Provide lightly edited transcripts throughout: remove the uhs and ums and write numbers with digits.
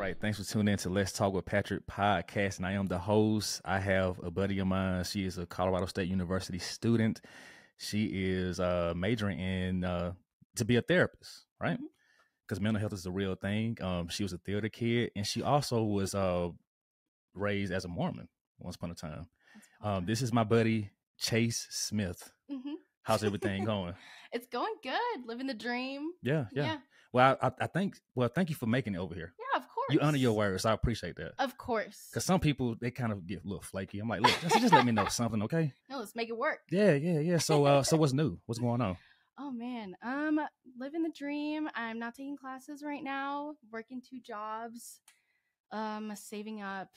right. Thanks for tuning in to Let's Talk with Patrick podcast. And I am the host. I have a buddy of mine. She is a Colorado State University student. She is majoring in to be a therapist, right? Because mental health is a real thing. She was a theater kid, and she also was raised as a Mormon once upon a time. This is my buddy, Chase Smith. How's everything going? It's going good. Living the dream. Yeah. Well, I think. Well, thank you for making it over here. Yeah, of course. You honor your words. I appreciate that. Of course. Because some people, they kind of get a little flaky. I'm like, look, just let me know something, okay? No, let's make it work. Yeah. So what's new? What's going on? Oh man, living the dream. I'm not taking classes right now. Working 2 jobs. Saving up.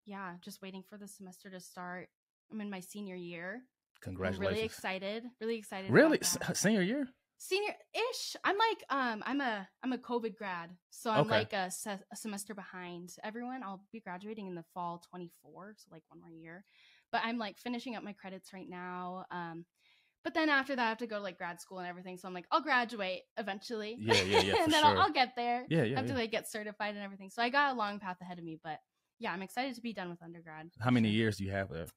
Yeah, just waiting for the semester to start. I'm in my senior year. Congratulations. I'm really excited. Really? Senior year? Senior-ish. I'm like, I'm a COVID grad, so I'm like a semester behind everyone. I'll be graduating in the fall 24, so like 1 more year. But I'm like finishing up my credits right now. But then after that, I have to go to like grad school and everything. So I'm like, I'll graduate eventually. Yeah. And then sure. I'll get there. Yeah. I have to like get certified and everything. So I got a long path ahead of me. But yeah, I'm excited to be done with undergrad. How many years do you have left?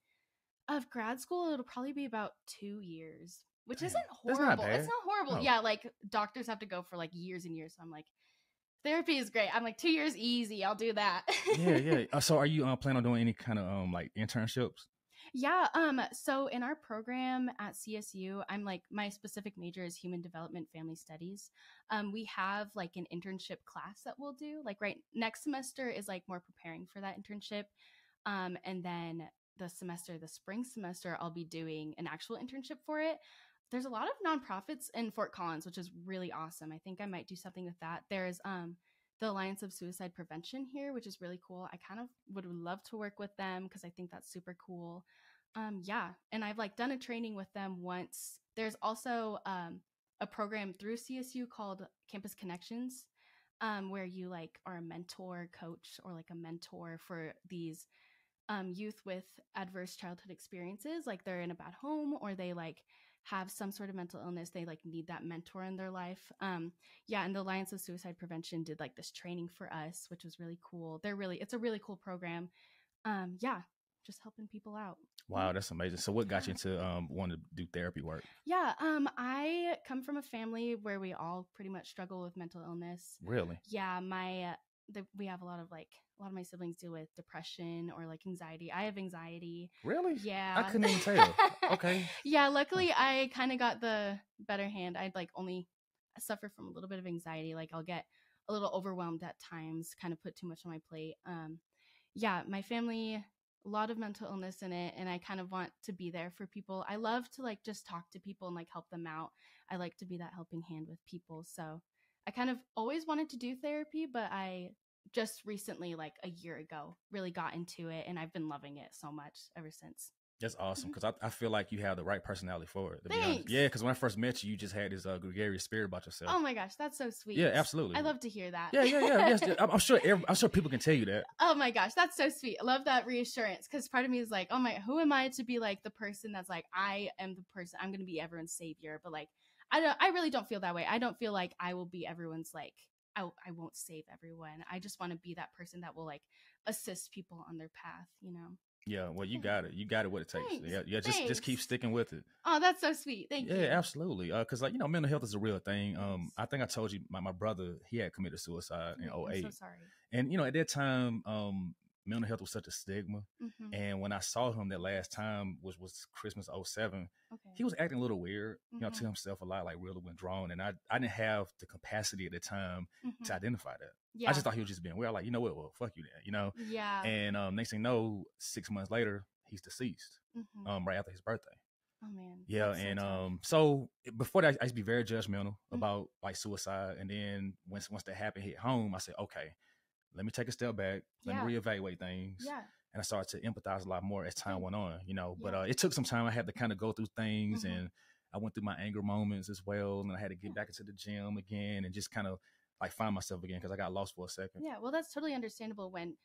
Of grad school, it'll probably be about 2 years, which Damn, isn't that's horrible. not bad. It's not horrible. No. Yeah, like doctors have to go for like years and years. So I'm like, therapy is great. I'm like 2 years easy. I'll do that. Yeah. So are you planning on doing any kind of like internships? Yeah. So in our program at CSU, I'm like, my specific major is human development family studies. We have like an internship class that we'll do. Like next semester is like more preparing for that internship. And then the spring semester, I'll be doing an actual internship for it. There's a lot of nonprofits in Fort Collins, which is really awesome. I think I might do something with that. There's the Alliance of Suicide Prevention here, which is really cool. I kind of would love to work with them because I think that's super cool. Yeah, and I've like done a training with them once. There's also a program through CSU called Campus Connections, where you like are a mentor, coach, or like a mentor for these youth with adverse childhood experiences. Like they're in a bad home or they like have some sort of mental illness. They like need that mentor in their life. Yeah, and the Alliance of Suicide Prevention did like this training for us, which was really cool. It's a really cool program. Yeah, just helping people out. Wow, that's amazing. So what got you into wanting to do therapy work? Yeah, I come from a family where we all pretty much struggle with mental illness. Really? Yeah, we have a lot of my siblings deal with depression or like anxiety. I have anxiety. Really? Yeah. I couldn't even tell. Okay. Yeah, luckily I kind of got the better hand. I'd like only suffer from a little bit of anxiety. Like I'll get a little overwhelmed at times, kind of put too much on my plate. Yeah, my family, a lot of mental illness in it, and I kind of want to be there for people. I love to like just talk to people and like help them out. I like to be that helping hand with people. So I kind of always wanted to do therapy, but I just recently, like a year ago, really got into it, and I've been loving it so much ever since. That's awesome because I feel like you have the right personality for it. To be Thanks. honest. Yeah, because when I first met you, you just had this gregarious spirit about yourself. Oh my gosh, that's so sweet. Yeah, absolutely. I love to hear that. Yeah. Yes, I'm sure people can tell you that. Oh my gosh, that's so sweet. I love that reassurance because part of me is like, oh my, who am I to be like the person that's like, I am the person, I'm going to be everyone's savior. But like, I really don't feel that way. I don't feel like I will be everyone's like, I won't save everyone. I just want to be that person that will like assist people on their path, you know? Yeah, well, you got it. You got it what it takes. Thanks. Yeah, just keep sticking with it. Oh, that's so sweet. Thank you. Yeah, absolutely. Because like, mental health is a real thing. I think I told you my brother, he had committed suicide in 2008. I'm so sorry. And at that time, mental health was such a stigma. Mm-hmm. And when I saw him that last time, which was Christmas 2007, Okay. he was acting a little weird, Mm-hmm. to himself a lot, like really withdrawn. And I didn't have the capacity at the time Mm-hmm. to identify that. Yeah. I just thought he was just being weird. Like, you know what? Well, fuck you then, Yeah. And next thing you know, 6 months later, he's deceased. Mm-hmm. Right after his birthday. Oh man. Yeah, That's so and tough. so before that, I used to be very judgmental Mm-hmm. about like suicide, and then once that happened, hit home, I said, okay, let me take a step back, let me reevaluate things, Yeah. and I started to empathize a lot more as time went on, But Yeah. it took some time. I had to kind of go through things, Mm-hmm. and I went through my anger moments as well, and I had to get back into the gym again, and just kind of like find myself again because I got lost for a second. Yeah. Well, that's totally understandable when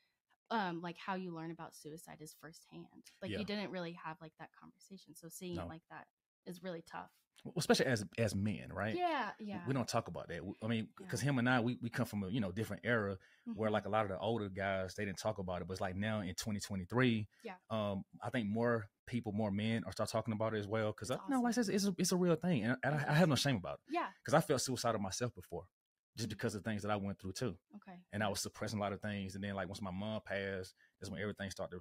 like how you learn about suicide is firsthand. Like Yeah. you didn't really have like that conversation. So seeing No. it like that is really tough. especially as men, right? Yeah, yeah, We don't talk about that. I mean, because yeah. him and I, we come from a different era where Hmm. like a lot of the older guys they didn't talk about it, but it's like now in 2023, Yeah, I think more people, more men are start talking about it as well. Because it's like awesome. it's a real thing, and It I is. have no shame about it. Yeah. Because I felt suicidal myself before, just Mm. because of things that I went through too, Okay. and I Yeah. was suppressing a lot of things, and then like once my mom passed, that's when everything started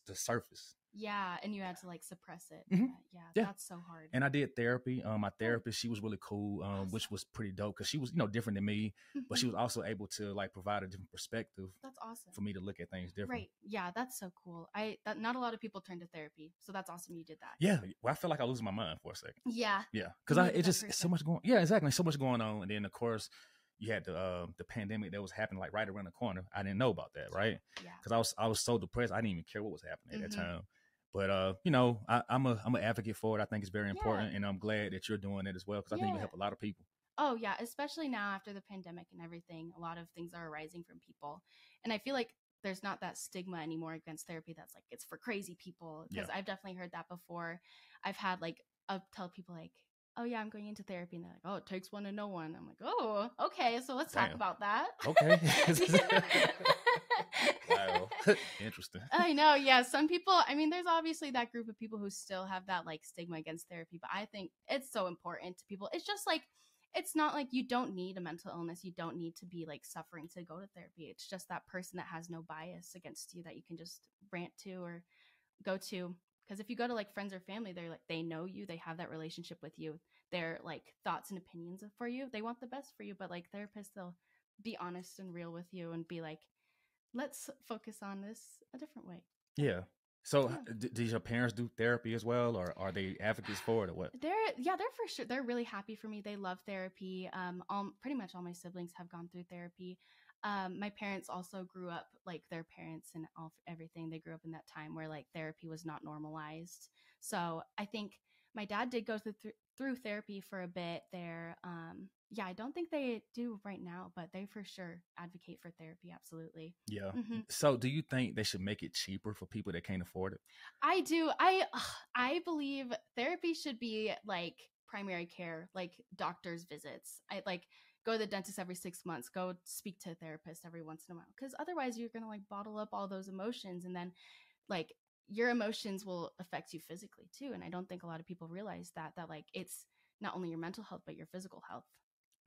to surface. Yeah, and you had to like suppress it. Hmm. Yeah, Yeah. that's so hard. And I did therapy. My Oh, therapist, she was really cool, which awesome. was pretty dope because she was, different than me, but she Hmm. was also able to like provide a different perspective That's awesome. for me to look at things different. Right. Yeah, that's so cool. That not a lot of people turn to therapy, so that's awesome you did that. Yeah, well, I felt like I was losing my mind for a second. Yeah, Yeah, you because needed it that just it's so person. much going. Yeah, exactly, so much going on, and then of course you had the pandemic that was happening like right around the corner. I didn't know about that, right? Yeah. Because I was so depressed, I didn't even care what was happening at that Hmm. time. But I'm an advocate for it. I think it's very Yeah. important, and I'm glad that you're doing it as well because I think you Yeah. help a lot of people. Oh, yeah, especially now after the pandemic and everything, a lot of things are arising from people. And I feel like there's not that stigma anymore against therapy that's like it's for crazy people Yeah. because I've definitely heard that before. I've had like I'll tell people like, "Oh yeah, I'm going into therapy." And they're like, "Oh, it takes one to know one." I'm like, "Oh, okay, so let's talk Damn. about that." Okay. Wow. Interesting. I know, yeah. Some people, I mean, there's obviously that group of people who still have that like stigma against therapy, but I think it's so important to people. It's just like, it's not like you don't need a mental illness. You don't need to be like suffering to go to therapy. It's just that person that has no bias against you that you can just rant to or go to. Because if you go to like friends or family, they're like, they know you, they have that relationship with you. Their like thoughts and opinions for you, they want the best for you. But like therapists, they'll be honest and real with you and be like, let's focus on this a different way. Yeah. So, Yeah. did your parents do therapy as well, or are they advocates for it, or what? They're for sure. They're really happy for me. They love therapy. All pretty much all my siblings have gone through therapy. My parents also grew up like their parents and everything. They grew up in that time where like therapy was not normalized. So I think my dad did go through therapy for a bit there. Yeah, I don't think they do right now, but they for sure advocate for therapy. Absolutely. Yeah. Hmm. So, do you think they should make it cheaper for people that can't afford it? I do. I believe therapy should be like primary care, like doctor's visits. I like go to the dentist every 6 months, go speak to a therapist every once in a while. Because otherwise you're gonna like bottle up all those emotions and then like your emotions will affect you physically too. And I don't think a lot of people realize that like it's not only your mental health, but your physical health.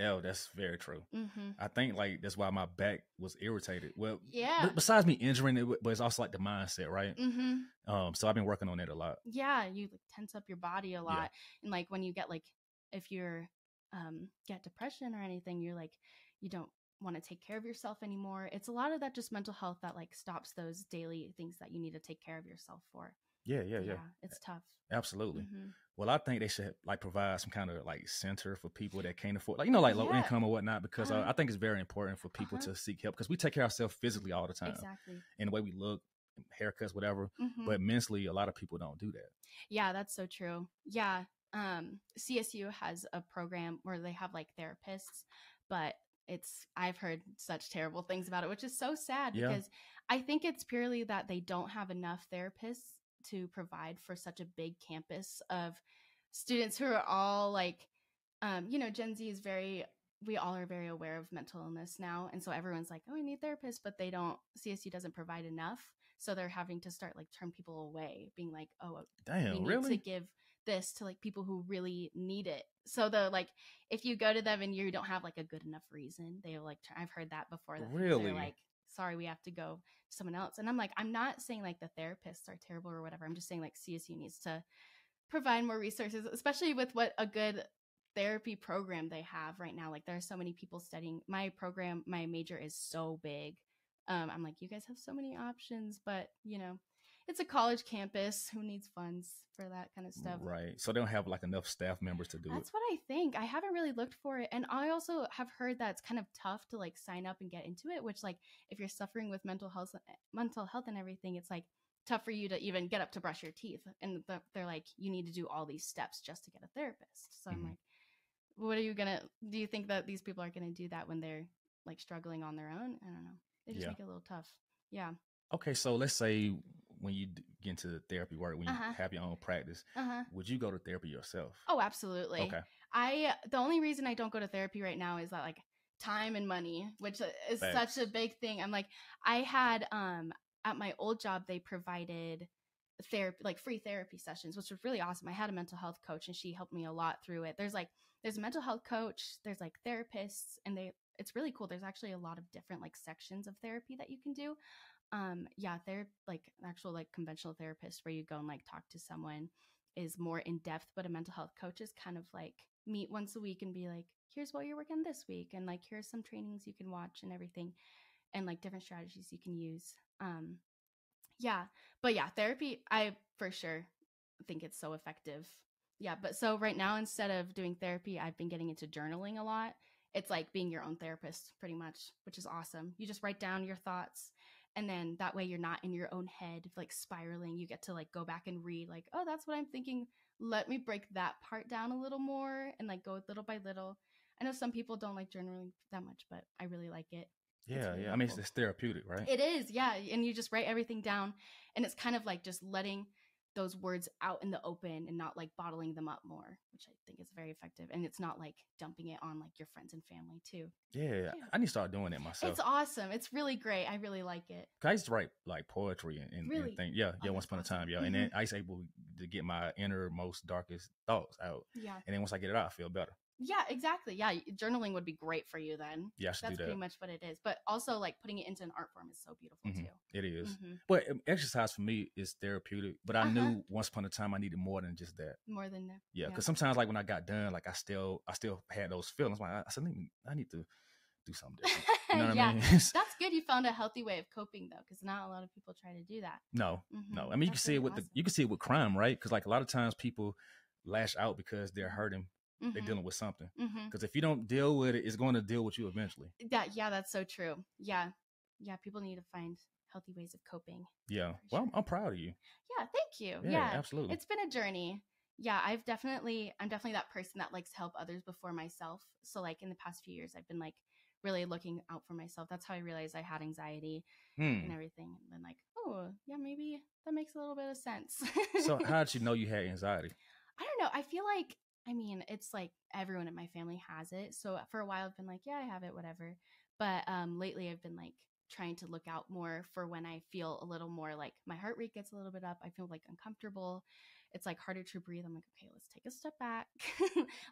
Oh, that's very true. Mm-hmm. I think like that's why my back was irritated. Well, Yeah. besides me injuring it, but it's also like the mindset, right? Mm-hmm. So I've been working on it a lot. Yeah, you like tense up your body a Yeah. lot. And like when you get like if you're get depression or anything, you're like you don't want to take care of yourself anymore. It's a lot of that just mental health that like stops those daily things that you need to take care of yourself for. Yeah, yeah, yeah. Yeah, it's tough. Absolutely. Hmm. Well, I think they should like provide some kind of like center for people that can't afford, like like low Yeah. income or whatnot, because Uh-huh. I think it's very important for people Uh-huh. to seek help because we take care of ourselves physically all the time, Exactly. in the way we look, haircuts, whatever. Hmm. But mentally, a lot of people don't do that. Yeah, that's so true. Yeah. CSU has a program where they have like therapists, but I've heard such terrible things about it, which is so sad Yeah. because I think it's purely that they don't have enough therapists to provide for such a big campus of students who are all like, Gen Z is we all are very aware of mental illness now. And so everyone's like, oh, we need therapists, but CSU doesn't provide enough. So they're having to start like turn people away, being like, oh, we Damn, need to really? give this to like people who really need it. So the like if you go to them and you don't have like a good enough reason, they'll like I've heard that before that they're Really? like, sorry, we have to go to someone else. And I'm like, I'm not saying like the therapists are terrible or whatever. I'm just saying like CSU needs to provide more resources, especially with what a good therapy program they have right now. Like there are so many people studying my program. My major is so big. I'm like, you guys have so many options, but it's a college campus. Who needs funds for that kind of stuff? Right. So they don't have like enough staff members to do it. That's what I think. I haven't really looked for it. And I also have heard that it's kind of tough to like sign up and get into it, which like if you're suffering with mental health and everything, it's like tough for you to even get up to brush your teeth. And they're like, you need to do all these steps just to get a therapist. So I'm like, what are you gonna do? You think that these people are gonna do that when they're like struggling on their own? I don't know. They just Yeah. make it a little tough. Yeah. Okay, so let's say when you get into the therapy work, when you Uh-huh. have your own practice, Uh-huh. would you go to therapy yourself? Oh, absolutely. Okay. The only reason I don't go to therapy right now is that like time and money, which is Facts. such a big thing. I'm like, I had at my old job they provided therapy, like free therapy sessions, which was really awesome. I had a mental health coach and she helped me a lot through it. There's a mental health coach, there's like therapists, and it's really cool. There's actually a lot of different like sections of therapy that you can do. Yeah, they're like actual like conventional therapist where you go and like talk to someone is more in depth, but a mental health coach is kind of like meet once a week and be like, here's what you're working this week, and like here's some trainings you can watch and everything, and like different strategies you can use. Yeah, but yeah, therapy, I for sure think it's so effective. Yeah, but so right now, instead of doing therapy, I've been getting into journaling a lot. It's like being your own therapist, pretty much, which is awesome. You just write down your thoughts, and then that way you're not in your own head, like spiraling. You get to like go back and read, like, oh, that's what I'm thinking. Let me break that part down a little more and like go little by little. I know some people don't like journaling that much, but I really like it. It's Yeah, really yeah. I mean, helpful. it's therapeutic, right? It is, yeah. And you just write everything down. And it's kind of like just letting those words out in the open and not like bottling them up more, which I think is very effective. And it's not like dumping it on like your friends and family too. Yeah, Yeah. I need to start doing that myself. It's awesome. It's really great. I really like it. 'Cause I used to write like poetry and Really? things. Yeah, Oh, once that's upon a time, awesome. yeah. And then I was able to get my innermost, darkest thoughts out. Yeah. And then once I get it out, I feel better. Yeah, exactly. Yeah, journaling would be great for you then. Yeah, I should That's do pretty that. much what it is. But also like putting it into an art form is so beautiful too. It is. Mhm. But exercise for me is therapeutic. But I Uh-huh. knew once upon a time I needed more than just that. More than that. Yeah, because sometimes like when I got done, like I still had those feelings. Like I said, I need to do something different. You know what Yeah. I mean? That's good. You found a healthy way of coping though, because not a lot of people try to do that. No. I mean, you can That's see it really with awesome. you can see it with crime, right? Because like a lot of times people lash out because they're hurting, they're dealing with something. Because if you don't deal with it, it's going to deal with you eventually. Yeah, that's so true. Yeah, people need to find healthy ways of coping. Yeah. For Well, sure. I'm proud of you. Yeah, thank you. Yeah, absolutely. It's been a journey. Yeah, I'm definitely that person that likes to help others before myself. So like in the past few years, I've been like really looking out for myself. That's how I realized I had anxiety and everything. And then like, oh yeah, maybe that makes a little bit of sense. So how did you know you had anxiety? I don't know. I feel like, I mean, it's like everyone in my family has it. So for a while, I've been like, yeah, I have it, whatever. But lately, I've been like trying to look out more for when I feel a little more like my heart rate gets a little bit up. I feel like uncomfortable. It's like harder to breathe. I'm like, okay, let's take a step back.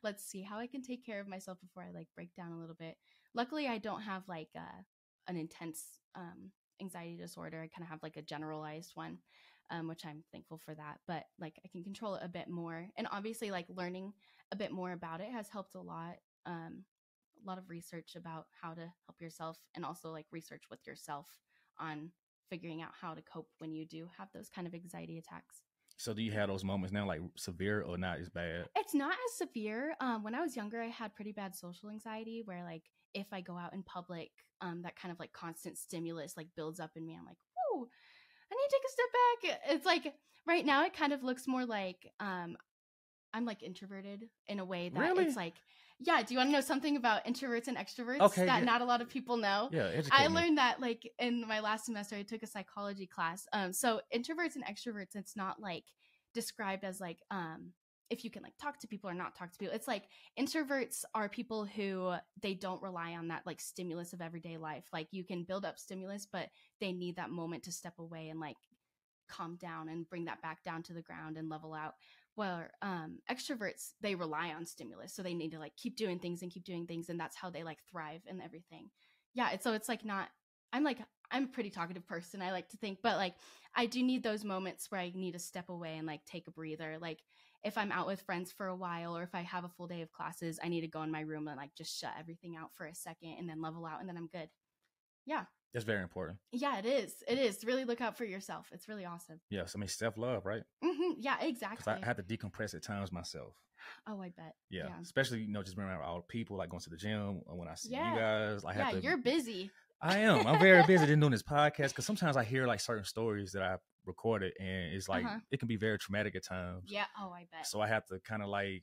Let's see how I can take care of myself before I like break down a little bit. Luckily, I don't have like an intense anxiety disorder. I kind of have like a generalized one. Which I'm thankful for that. But like I can control it a bit more. And obviously like learning a bit more about it has helped a lot. A lot of research about how to help yourself and also like research with yourself on figuring out how to cope when you do have those kind of anxiety attacks. So do you have those moments now, like severe or not as bad? It's not as severe. When I was younger, I had pretty bad social anxiety where like if I go out in public, that kind of like constant stimulus like builds up in me. I'm like, whoa, I need to take a step back. It's like right now it kind of looks more like I'm like introverted in a way that Really? it's like, yeah, do you want to know something about introverts and extroverts that not a lot of people know? Yeah, educate I me. learned that like in my last semester I took a psychology class. So introverts and extroverts, it's not like described as like if you can like talk to people or not talk to people. It's like introverts are people who they don't rely on that like stimulus of everyday life. Like you can build up stimulus, but they need that moment to step away and like calm down and bring that back down to the ground and level out. Well, extroverts, they rely on stimulus. So they need to like keep doing things. And that's how they like thrive and everything. Yeah. So it's like not, I'm a pretty talkative person, I like to think, but like I do need those moments where I need to step away and like take a breather. Like if I'm out with friends for a while or if I have a full day of classes, I need to go in my room and like just shut everything out for a second and then level out and then I'm good. Yeah. That's very important. Yeah, it is. It is. Really look out for yourself. It's really awesome. Yes, I mean self-love, right? Yeah, exactly. Because I have to decompress at times myself. Oh, I bet. Yeah. Especially, just being around all the people, like going to the gym or when I see you guys. I have to, you're busy. I am. I'm very busy doing this podcast because sometimes I hear like certain stories that I recorded and it's like it can be very traumatic at times. Yeah. Oh, I bet. So I have to kind of like,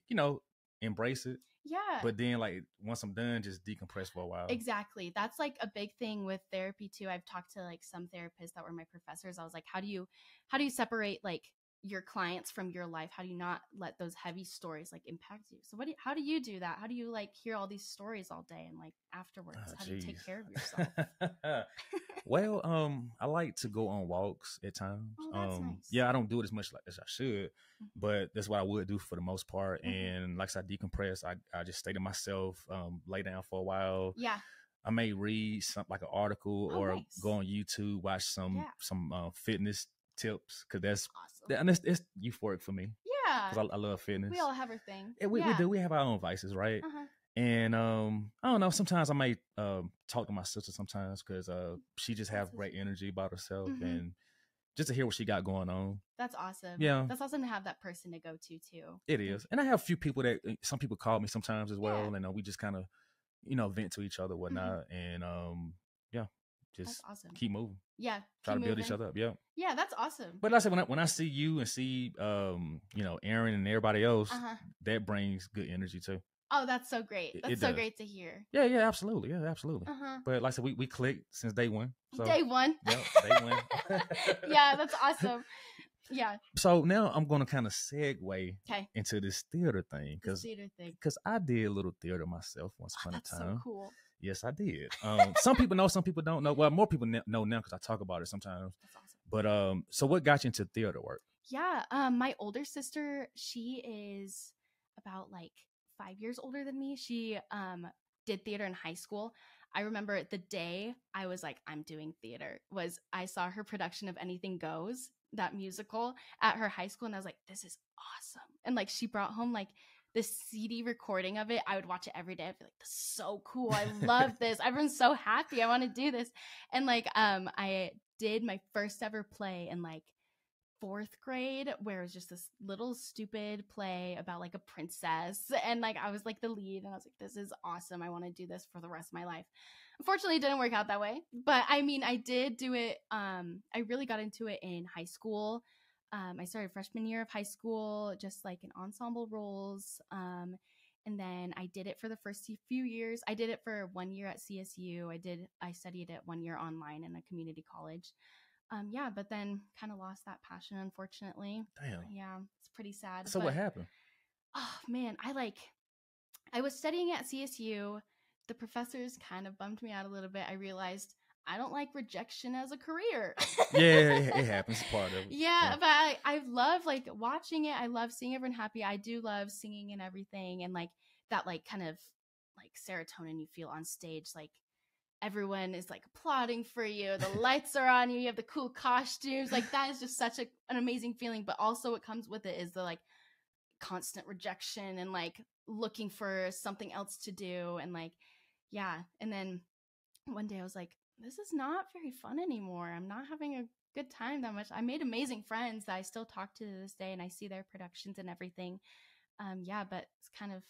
embrace it. Yeah. But then like once I'm done, just decompress for a while. Exactly. That's like a big thing with therapy too. I've talked to like some therapists that were my professors. I was like, how do you separate like your clients from your life? How do you not let those heavy stories like impact you? So how do you do that? How do you like hear all these stories all day and like afterwards, how do you take care of yourself? Well, I like to go on walks at times. Oh, that's nice. Yeah, I don't do it as much as I should, but that's what I would do for the most part. And like I said, decompress. I just stay to myself, lay down for a while. Yeah. I may read something like an article or go on YouTube, watch some fitness tips, because that's awesome. And it's euphoric for me. Yeah, because I love fitness. We all have our thing. We do. We have our own vices, right? And I don't know. Sometimes I might talk to my sister sometimes because she just have great energy about herself, and just to hear what she got going on. That's awesome. Yeah, that's awesome to have that person to go to too. It is, and I have a few people that some people call me sometimes as well, and we just kind of vent to each other, whatnot, and just awesome. Keep moving. Yeah, try to build each other up. Yeah, that's awesome. But like I said, when I see you and see Aaron and everybody else, that brings good energy too. Oh, that's so great. That's so great to hear. Yeah, absolutely. Yeah, absolutely. But like I said, we clicked since day one. So, day one. Yep, day one. Yeah, that's awesome. Yeah. So now I'm going to kind of segue into this theater thing. Because I did a little theater myself once upon a time. So cool. Yes, I did. Some people know, some people don't know. Well, more people know now because I talk about it sometimes. That's awesome. But so what got you into theater work? Yeah, my older sister, she is about like 5 years older than me. She did theater in high school. I remember the day I was like, I'm doing theater, was I saw her production of Anything Goes, that musical, at her high school, and I was like, this is awesome. And like she brought home like this CD recording of it. I would watch it every day. I'd be like, this is so cool. I love this. Everyone's so happy. I want to do this. And like I did my first ever play in like 4th grade, where it was just this little stupid play about like a princess, and like I was like the lead, and I was like, this is awesome. I want to do this for the rest of my life. Unfortunately, it didn't work out that way, but I mean, I did do it. I really got into it in high school. I started freshman year of high school, just like in ensemble roles. And then I did it for the first few years. I did it for 1 year at CSU. I studied it 1 year online in a community college. But then kind of lost that passion, unfortunately. Damn. Yeah, it's pretty sad. So what happened? Oh man, I was studying at CSU. The professors kind of bummed me out a little bit. I realized I don't like rejection as a career. Yeah, it happens. It's part of it. Yeah, but I love like watching it. I love seeing everyone happy. I do love singing and everything, and like that like kind of like serotonin you feel on stage, like everyone is like applauding for you, the lights are on you, you have the cool costumes, like that is just such an amazing feeling. But also what comes with it is the like constant rejection and like looking for something else to do, and like and then one day I was like, this is not very fun anymore. I'm not having a good time that much. I made amazing friends that I still talk to this day, and I see their productions and everything. But it's kind of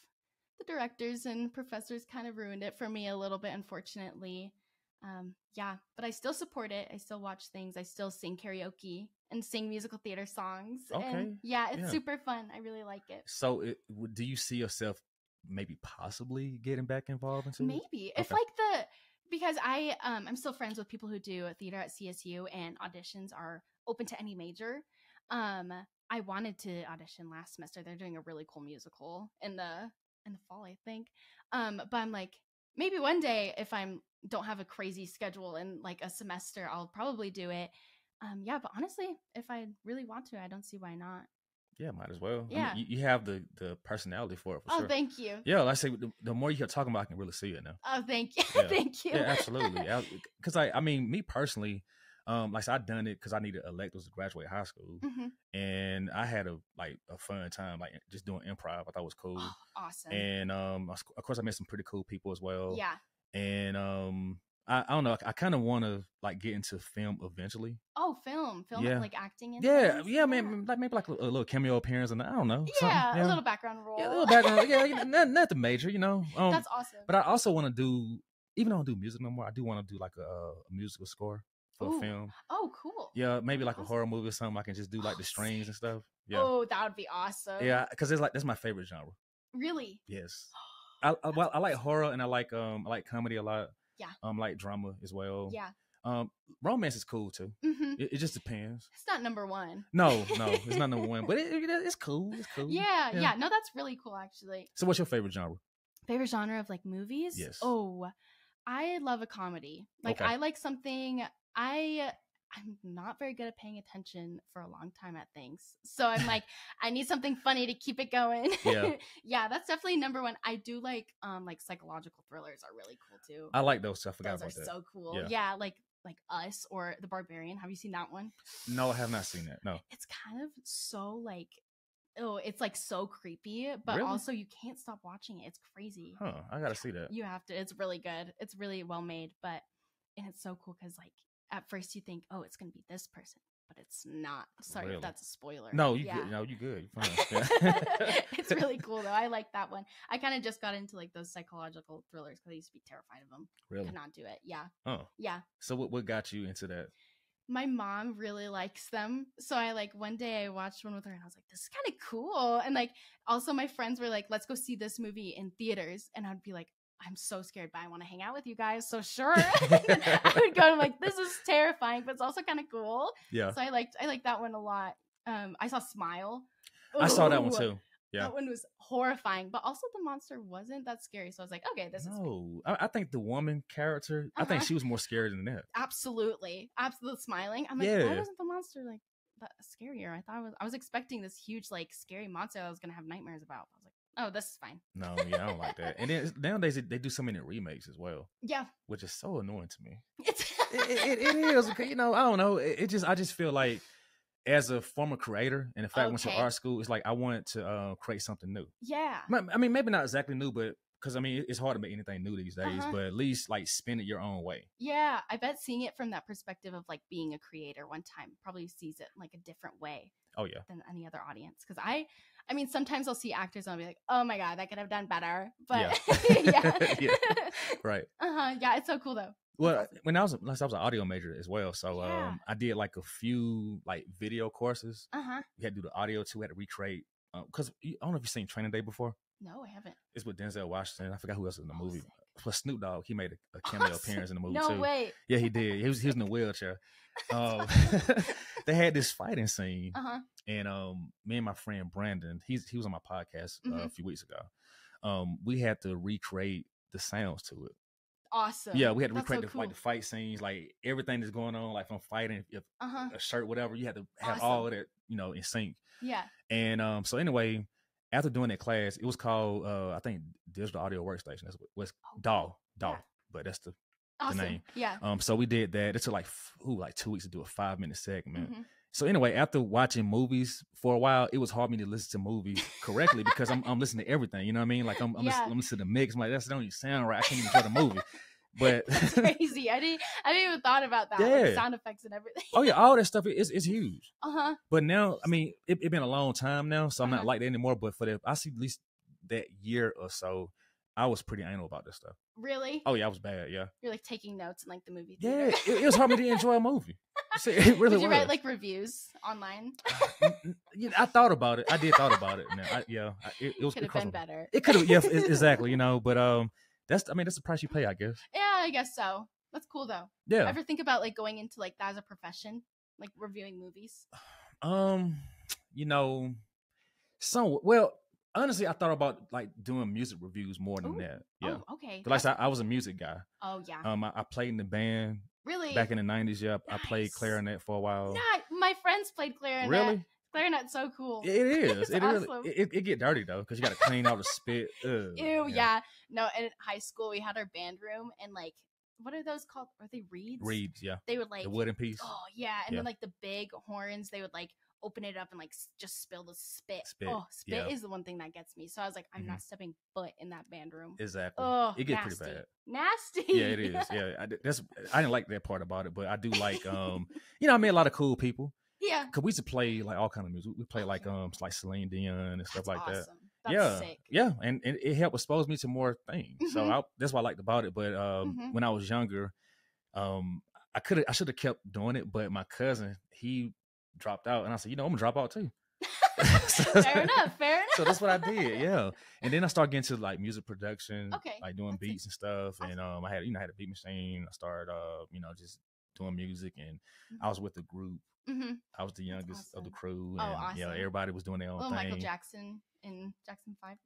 the directors and professors kind of ruined it for me a little bit, unfortunately. But I still support it. I still watch things. I still sing karaoke and sing musical theater songs. Okay. And it's super fun. I really like it. So do you see yourself maybe possibly getting back involved into maybe it? If like because I'm still friends with people who do theater at CSU, and auditions are open to any major. I wanted to audition last semester. They're doing a really cool musical in the fall, I think. But I'm like, maybe one day if I don't have a crazy schedule in like a semester, I'll probably do it. But honestly, if I really want to, I don't see why not. Yeah, might as well. Yeah, I mean, you have the personality for it. For sure. Thank you. Yeah, like I say, the more you keep talking about, I can really see it now. Oh, thank you. Yeah. Thank you. Yeah, absolutely. Because I mean, me personally, like I said, I done it because I needed electives to graduate high school, and I had a fun time, like just doing improv. I thought it was cool. Oh, awesome. And of course, I met some pretty cool people as well. Yeah. And I don't know. I kind of want to like get into film eventually. Oh, film, yeah. Like acting and yeah, man, like maybe like a little cameo appearance, and I don't know. Yeah, a little background role. Yeah, a little background. Yeah, not the major, That's awesome. But I also want to do, even though I don't do music no more, I do want to do like a musical score for a film. Oh, cool. Yeah, maybe like a horror movie or something. I can just do like the strings and stuff. Yeah. Oh, that would be awesome. Yeah, because it's like that's my favorite genre. Really? Yes. Well, I like horror and I like comedy a lot. Yeah. Like drama as well. Yeah. Romance is cool too. Mm-hmm. It just depends. It's not number one. No, it's not number one, but it's cool. It's cool. Yeah. No, that's really cool, actually. So, what's your favorite genre? Favorite genre of like movies? Yes. Oh, I love a comedy. Like, Okay. I like something. I'm not very good at paying attention for a long time at things. So I'm like, I need something funny to keep it going. Yeah. Yeah, that's definitely number one. I do like psychological thrillers are really cool too. I like those. I forgot Those about are that. so cool. Yeah, like Us or The Barbarian. Have you seen that one? No, I have not seen that. No. It's kind of so like, oh, it's like so creepy, but Really? also you can't stop watching it. It's crazy. Huh. I gotta see that. You have to. It's really good. It's really well made, and it's so cool because like at first you think, oh, it's gonna be this person, but it's not. Sorry if that's a spoiler. No, you good. No, you good. You're fine. It's really cool though. I like that one. I kind of just got into like those psychological thrillers because I used to be terrified of them. Really? Could not do it. Yeah. Oh. Yeah. So what got you into that? My mom really likes them. So I like one day I watched one with her and I was like, this is kind of cool. And like also my friends were like, let's go see this movie in theaters. And I'd be like, I'm so scared, but I want to hang out with you guys. So sure. I would go and I'm like, this is terrifying, but it's also kind of cool. Yeah. So I liked that one a lot. I saw Smile. I saw that one too. Yeah. That one was horrifying, but also the monster wasn't that scary. So I was like, okay, this is No. I think the woman character, I think she was more scary than that. Absolutely smiling. I'm like, why wasn't the monster like that scarier? I thought I was expecting this huge like scary monster I was gonna have nightmares about. I was like, oh, this is fine. No, yeah, I don't like that. And then nowadays they do so many remakes as well. Yeah, which is so annoying to me. it is. I don't know. I just feel like as a former creator, and in fact, went to art school, it's like I wanted to create something new. Yeah. I mean, maybe not exactly new, but because I mean, it's hard to make anything new these days. But at least like spin it your own way. Yeah, I bet seeing it from that perspective of like being a creator one time probably sees it like a different way. Oh yeah. Than any other audience, because I mean, sometimes I'll see actors and I'll be like, oh my god, that could have done better. But yeah. Right. Yeah, it's so cool though. Well, when I was an audio major as well, so I did like a few like video courses. We had to do the audio too. We had to recreate because I don't know if you've seen Training Day before. No, I haven't. It's with Denzel Washington. I forgot who else was in the movie. Plus Snoop Dogg, he made a cameo appearance in the movie too. No way. Yeah, he did. He was in a wheelchair. They had this fighting scene, and me and my friend Brandon, he was on my podcast a few weeks ago. We had to recreate the sounds to it. Awesome. Yeah, we had to recreate the fight scenes, like everything that's going on, like from fighting, if a shirt, whatever. You had to have all of that, in sync. Yeah. And so anyway, after doing that class, it was called I think Digital Audio Workstation. That's what was DAW, but that's the name. Yeah. So we did that. It took like 2 weeks to do a 5-minute segment. So anyway, after watching movies for a while, it was hard for me to listen to movies correctly because I'm listening to everything. You know what I mean? Like I'm listening to the mix. I'm like, that don't even sound right. I can't even enjoy the movie. But that's crazy. I didn't even thought about that. Yeah. Like sound effects and everything. Oh yeah, all that stuff is huge. Uh-huh. But now, I mean, it's been a long time now, so I'm not like that anymore. But I see at least that year or so, I was pretty anal about this stuff. Really? Oh yeah, I was bad. Yeah. You're like taking notes in like the movie theater. Yeah, it was hard for me to enjoy a movie. It really Did you write like reviews online? I thought about it. I did thought about it. It was could have been better. It could have, yeah, exactly. But that's the price you pay, I guess. Yeah, I guess so. That's cool though. Yeah. Ever think about like going into like that as a profession, like reviewing movies? Well, honestly, I thought about like doing music reviews more than that. Yeah. Oh, okay. Like I was a music guy. Oh yeah. I played in the band. Really? Back in the 90s, yeah. Nice. I played clarinet for a while. Yeah, my friends played clarinet. Really? Clarinet's so cool. It is. It awesome. Really, it get dirty though, because you got to clean out the spit. Ew, yeah. No, in high school we had our band room and like, what are those called? Are they reeds? Reeds, yeah. They would like the wooden piece. Oh yeah, and then like the big horns, they would like open it up and like just spill the spit. Spit is the one thing that gets me. So I was like, I'm not stepping foot in that band room. Exactly. Oh, it gets pretty bad. Nasty. Yeah, it is. Yeah, I didn't like that part about it, but I do like I met a lot of cool people. Yeah. Cause we used to play like all kind of music. We play like Celine Dion and stuff like that. That's sick. Yeah, and it helped expose me to more things. So that's what I liked about it. But when I was younger, I should have kept doing it, but my cousin, he dropped out, and I said, I'm gonna drop out too. Fair enough. Fair enough. So that's what I did, yeah. And then I started getting to like music production, Okay, like doing beats and stuff. awesome. And I had I had a beat machine. I started just doing music, and I was with the group. Mm-hmm. I was the youngest of the crew, and awesome. everybody was doing their own Little thing. Michael Jackson in Jackson 5. Is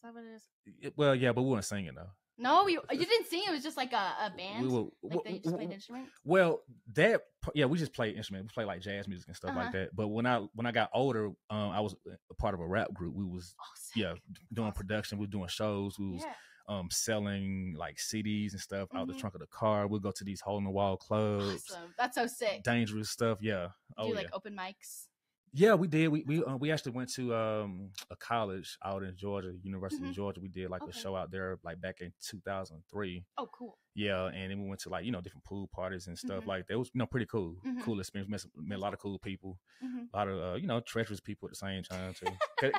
that what it is? Well, yeah, but we weren't singing though. No, you didn't sing. It was just like a band. Like they just played instruments. Well, we just played instruments. We played like jazz music and stuff like that. But when I got older, I was a part of a rap group. We was doing production. We were doing shows. We was selling like CDs and stuff out the trunk of the car. We'll go to these hole in the wall clubs. Awesome. That's so sick. Dangerous stuff. Yeah. Do you like open mics? Yeah, we did. We actually went to a college out in Georgia, University of Georgia. We did like a show out there like back in 2003. Oh, cool. Yeah, and then we went to like different pool parties and stuff like that. It was pretty cool, cool experience. Met a lot of cool people, a lot of treacherous people at the same time too.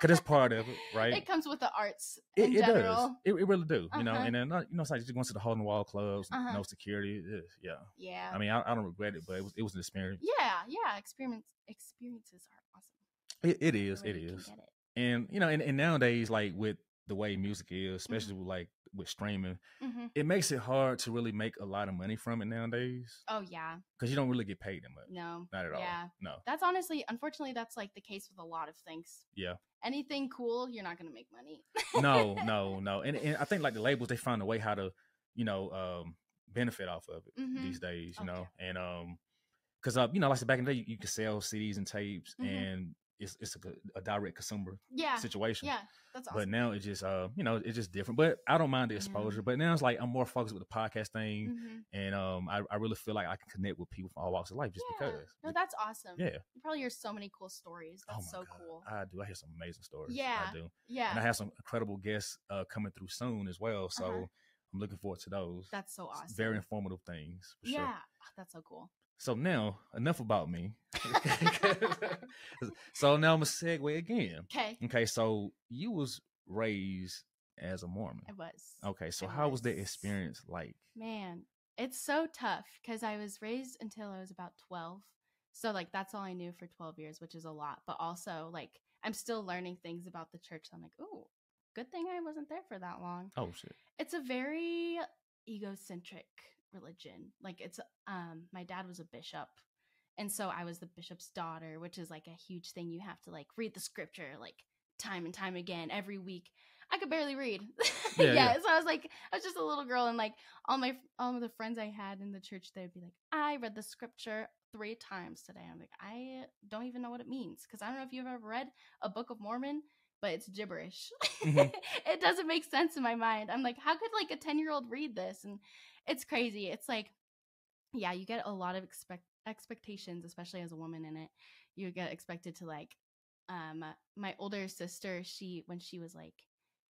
Cause it's part of it, right? It comes with the arts. It does. It really do. And then it's like just going to the hole in the wall clubs, no security. Yeah. I mean, I don't regret it, but it was an experience. Yeah. Experiences are awesome. It is. It is. And and nowadays, like with the way music is, especially with streaming, it makes it hard to really make a lot of money from it nowadays. Oh yeah, because you don't really get paid that much. No, not at all. Yeah, no. That's unfortunately, that's like the case with a lot of things. Yeah. Anything cool, you're not gonna make money. No. And I think like the labels, they find a way how to benefit off of it these days. You know, and because like I said, back in the day, you could sell CDs and tapes, and it's a direct consumer situation. Yeah, that's awesome. But now it's just it's just different. But I don't mind the exposure. But now it's like I'm more focused with the podcast thing, and I really feel like I can connect with people from all walks of life just because. No, that's awesome. Yeah, you probably hear so many cool stories. That's so God. Cool. I do. I hear some amazing stories. Yeah, I do. Yeah, and I have some incredible guests coming through soon as well. So I'm looking forward to those. That's so awesome. Very informative things. For sure. That's so cool. So now, enough about me. So now I'm going to segue again. Okay, so you was raised as a Mormon. I was. Okay, so how was the experience like? Man, it's so tough because I was raised until I was about 12. So, like, that's all I knew for 12 years, which is a lot. But also, like, I'm still learning things about the church. So I'm like, oh, good thing I wasn't there for that long. Oh, shit. It's a very egocentric religion. Like it's my dad was a bishop, and so I was the bishop's daughter, which is like a huge thing. You have to like read the scripture like time and time again every week. I could barely read. So I was just a little girl, and like all of the friends I had in the church, they'd be like, I read the scripture 3 times today. I'm like, I don't even know what it means, because I don't know if you've ever read a Book of Mormon, but it's gibberish. It doesn't make sense in my mind. I'm like, how could like a 10-year-old read this? And it's crazy. It's like, yeah, you get a lot of expectations, especially as a woman in it. You get expected to like, my older sister, when she was like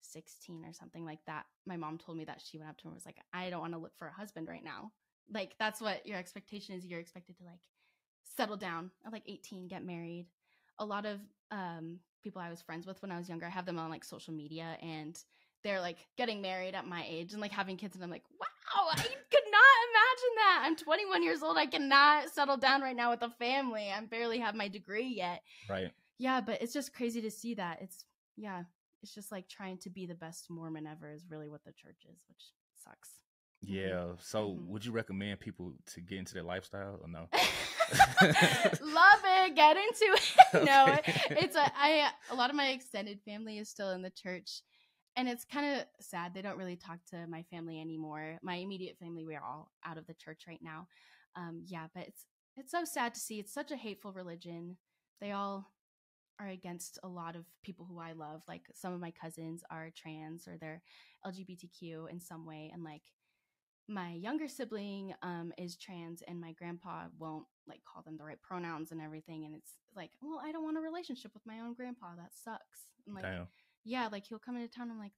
16 or something like that, my mom told me that she went up to her and was like, I don't want to look for a husband right now. Like, that's what your expectation is. You're expected to like settle down at like 18, get married. A lot of people I was friends with when I was younger, I have them on like social media, and they're like getting married at my age and like having kids, and I'm like, wow, I could not imagine that. I'm 21 years old. I cannot settle down right now with a family. I barely have my degree yet. Right. Yeah, but it's just crazy to see that. It's just like trying to be the best Mormon ever is really what the church is, which sucks. Yeah. So would you recommend people to get into their lifestyle or no? Love it. Get into it. Okay. No, it's a lot of my extended family is still in the church, and it's kind of sad. They don't really talk to my family anymore. My immediate family, we are all out of the church right now. But it's so sad to see. It's such a hateful religion. They all are against a lot of people who I love. Like some of my cousins are trans or they're LGBTQ in some way, and like my younger sibling is trans, and my grandpa won't like call them the right pronouns and everything. And it's like, well, I don't want a relationship with my own grandpa. That sucks. And like, damn. Yeah, like he'll come into town. I'm like,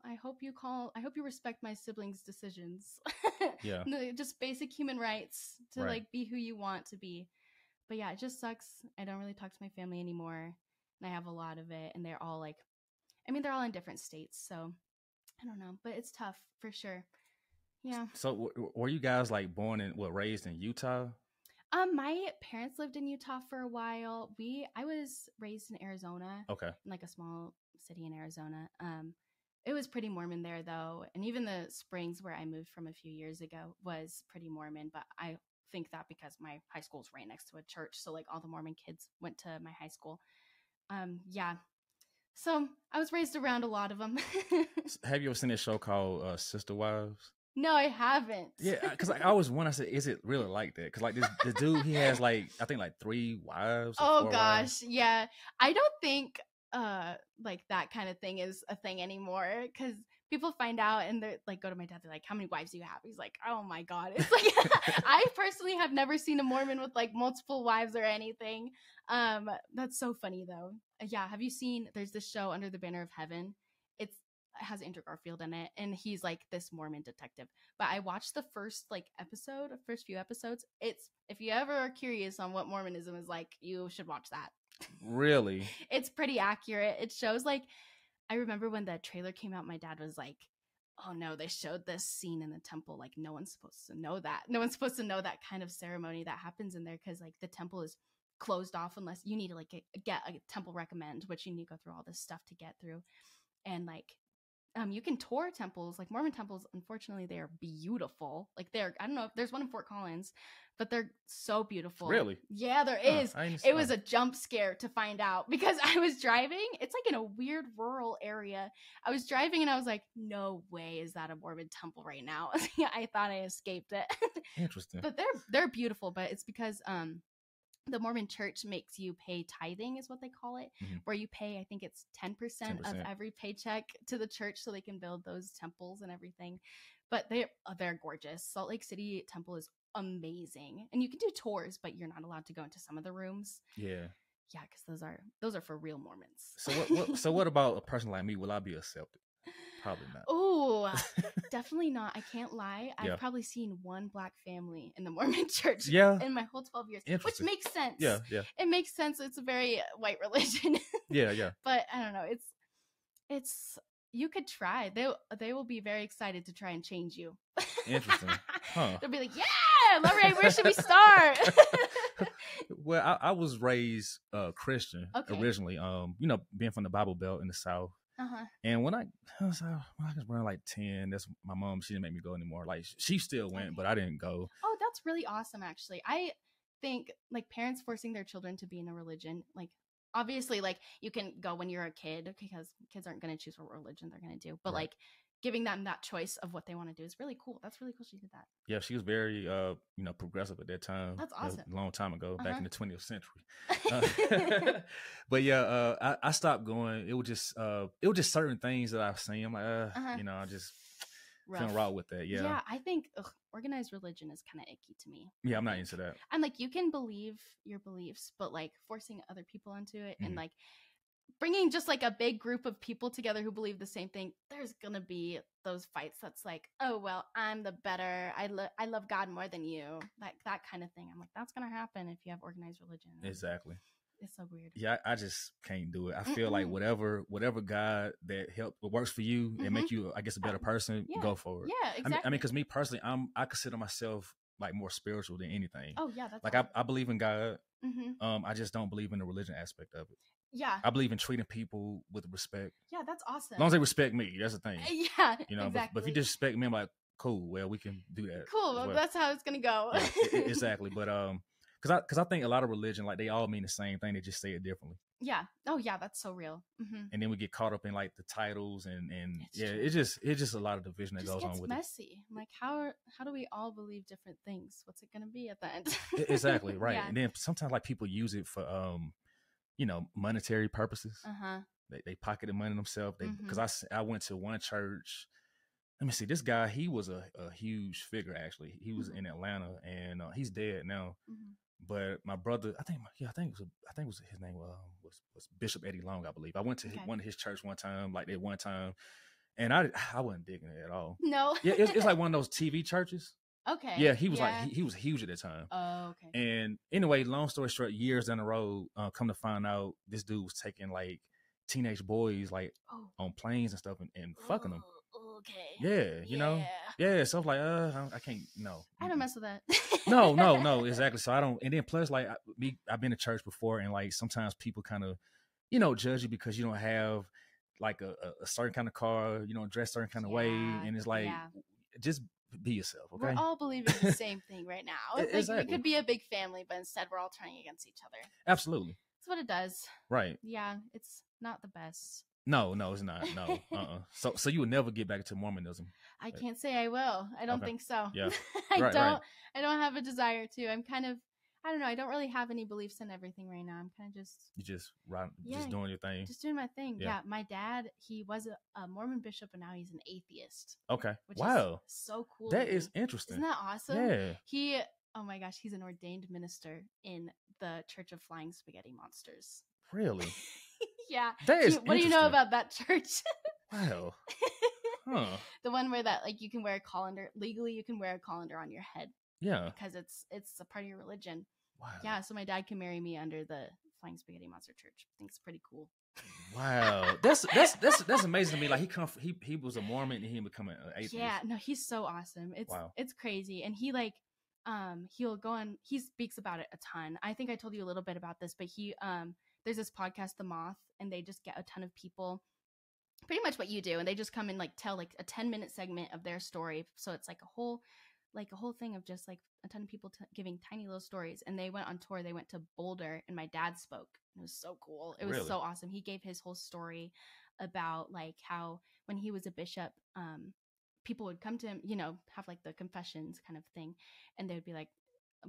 I hope you respect my siblings' decisions. Yeah. Just basic human rights to like be who you want to be. But yeah, it just sucks. I don't really talk to my family anymore, and I have a lot of it, and they're all they're all in different states. So I don't know, but it's tough for sure. Yeah. So were you guys like born and raised in Utah? My parents lived in Utah for a while. I was raised in Arizona, Okay. in like a small city in Arizona. It was pretty Mormon there though, and even the Springs where I moved from a few years ago was pretty Mormon. But I think that because my high school's right next to a church, so like all the Mormon kids went to my high school. Yeah. So I was raised around a lot of them. Have you ever seen this show called Sister Wives? No, I haven't. Yeah, because I always wonder. I said, is it really like that? Because like the dude, he has like I think like 3 wives. Or Oh 4 gosh, wives. yeah. I don't think like that kind of thing is a thing anymore because people find out and they're like go to my dad, they're like, how many wives do you have? He's like, oh my god. It's like I personally have never seen a Mormon with like multiple wives or anything. That's so funny though. Yeah, have you seen there's this show Under the Banner of Heaven? It has Andrew Garfield in it and he's like this Mormon detective. But I watched the first first few episodes. It's if you ever are curious on what Mormonism is like, you should watch that. Really? It's pretty accurate. It shows like I remember when the trailer came out, my dad was like, "Oh no, they showed this scene in the temple. Like no one's supposed to know that. No one's supposed to know that kind of ceremony that happens in there because like the temple is closed off unless you need to like get a temple recommend, which you need to go through all this stuff to get through, and like." You can tour temples like Mormon temples. Unfortunately, they are beautiful. Like I don't know if there's one in Fort Collins, but they're so beautiful. Really? Yeah, there is. I It was a jump scare to find out because I was driving. It's like in a weird rural area. I was driving and I was like, no way is that a Mormon temple right now. I thought I escaped it. Interesting. But they're beautiful, but it's because the Mormon church makes you pay tithing is what they call it, where you pay, I think it's 10% of every paycheck to the church so they can build those temples and everything. But they're gorgeous. Salt Lake City Temple is amazing. And you can do tours, but you're not allowed to go into some of the rooms. Yeah. Yeah, because those are for real Mormons. So what about a person like me? Will I be accepted? Probably not. Oh, definitely not. I can't lie. Yeah. I've probably seen one black family in the Mormon church in my whole 12 years, which makes sense. Yeah. It makes sense. It's a very white religion. Yeah. But I don't know. It's you could try. They will be very excited to try and change you. Interesting. Huh. They'll be like, yeah, all right, where should we start? Well, I was raised Christian originally. Being from the Bible Belt in the South. And when I was around like 10, that's my mom. She didn't make me go anymore. Like she still went, but I didn't go. Oh, that's really awesome. Actually, I think like parents forcing their children to be in a religion, like obviously, like you can go when you're a kid because kids aren't going to choose what religion they're going to do, but like giving them that choice of what they want to do is really cool. That's really cool. She did that. Yeah, she was very, progressive at that time. That's awesome. A long time ago, back in the 20th century. But yeah, I stopped going. It was just certain things that I've seen. I'm like, I just feeling raw with that. Yeah. Yeah, I think organized religion is kind of icky to me. Yeah, I'm not into that. I'm like, you can believe your beliefs, but like forcing other people into it and like bringing just like a big group of people together who believe the same thing, there's gonna be those fights that's like, oh well, I'm the better, I love God more than you, that kind of thing. I'm like, that's gonna happen if you have organized religion. Exactly. It's so weird. Yeah, I just can't do it. I feel like whatever God that works for you and make you, I guess, a better person, go for it. Yeah, exactly. I mean, because me personally, I consider myself like more spiritual than anything. Oh yeah, that's like I believe in God. I just don't believe in the religion aspect of it. Yeah. I believe in treating people with respect. Yeah, that's awesome. As long as they respect me, that's the thing. Yeah, exactly. But if you disrespect me, I'm like, cool, well, we can do that. Cool, well. That's how it's gonna go. Yeah, exactly. But because I think a lot of religion, like they all mean the same thing, they just say it differently. Yeah. Oh yeah, that's so real. And then we get caught up in like the titles and it's just a lot of division that goes on with messy. I'm like, how do we all believe different things? What's it gonna be at the end? Exactly, right. Yeah. And then sometimes like people use it for monetary purposes. They pocketed money themselves. Because I went to one church. Let me see. This guy, he was a huge figure. Actually, he was in Atlanta, and he's dead now. But my brother, I think it was his name was Bishop Eddie Long, I believe. I went to one of his church one time, and I wasn't digging it at all. No. Yeah, it's like one of those TV churches. Okay. Yeah, he was like he was huge at that time. Oh, okay. And anyway, long story short, years down the road, come to find out, this dude was taking like teenage boys like on planes and stuff and fucking them. Okay. Yeah, you know. Yeah, so I'm like, I can't. No, I don't mess with that. no, exactly. So I don't. And then plus, like I've been to church before, and like sometimes people kind of, judge you because you don't have like a certain kind of car, dress certain kind of way, Yeah, and it's like yeah. just be yourself, We're okay? all believing the same thing right now. Like we Exactly. could be a big family, but instead we're all turning against each other. Absolutely. That's what it does. Right. Yeah, it's not the best. No, it's not. No. So you would never get back to Mormonism. I can't say I will. I don't Okay. think so. Yeah. I Right. Right. don't. I don't have a desire to. I'm kind of. I don't know. I don't really have any beliefs in everything right now. I'm kind of just. You just right. Yeah, Just doing your thing. just doing my thing. Yeah. Yeah. My dad, he was a Mormon bishop, and now he's an atheist. Okay. Which Wow. is so cool. That is interesting. Isn't that awesome? Yeah. He. Oh my gosh, he's an ordained minister in the Church of Flying Spaghetti Monsters. Really? Yeah. That is what do you know about that church? Wow. Huh. The one where that like you can wear a colander legally, you can wear a colander on your head. Yeah. Because it's a part of your religion. Wow. Yeah. So my dad can marry me under the Flying Spaghetti Monster Church. I think it's pretty cool. Wow. That's amazing to me. Like he was a Mormon and he become an atheist. Yeah. No, he's so awesome. It's crazy, and he like he'll go on. He speaks about it a ton. I think I told you a little bit about this, but he there's this podcast, The Moth, and they just get a ton of people. Pretty much what you do, and they just come and like tell like a 10-minute segment of their story. So it's like a whole thing of just like a ton of people giving tiny little stories. And they went on tour. They went to Boulder, and my dad spoke. It was so cool. It was Really? so awesome. He gave his whole story about like how when he was a bishop, people would come to him, have like the confessions kind of thing, and they would be like,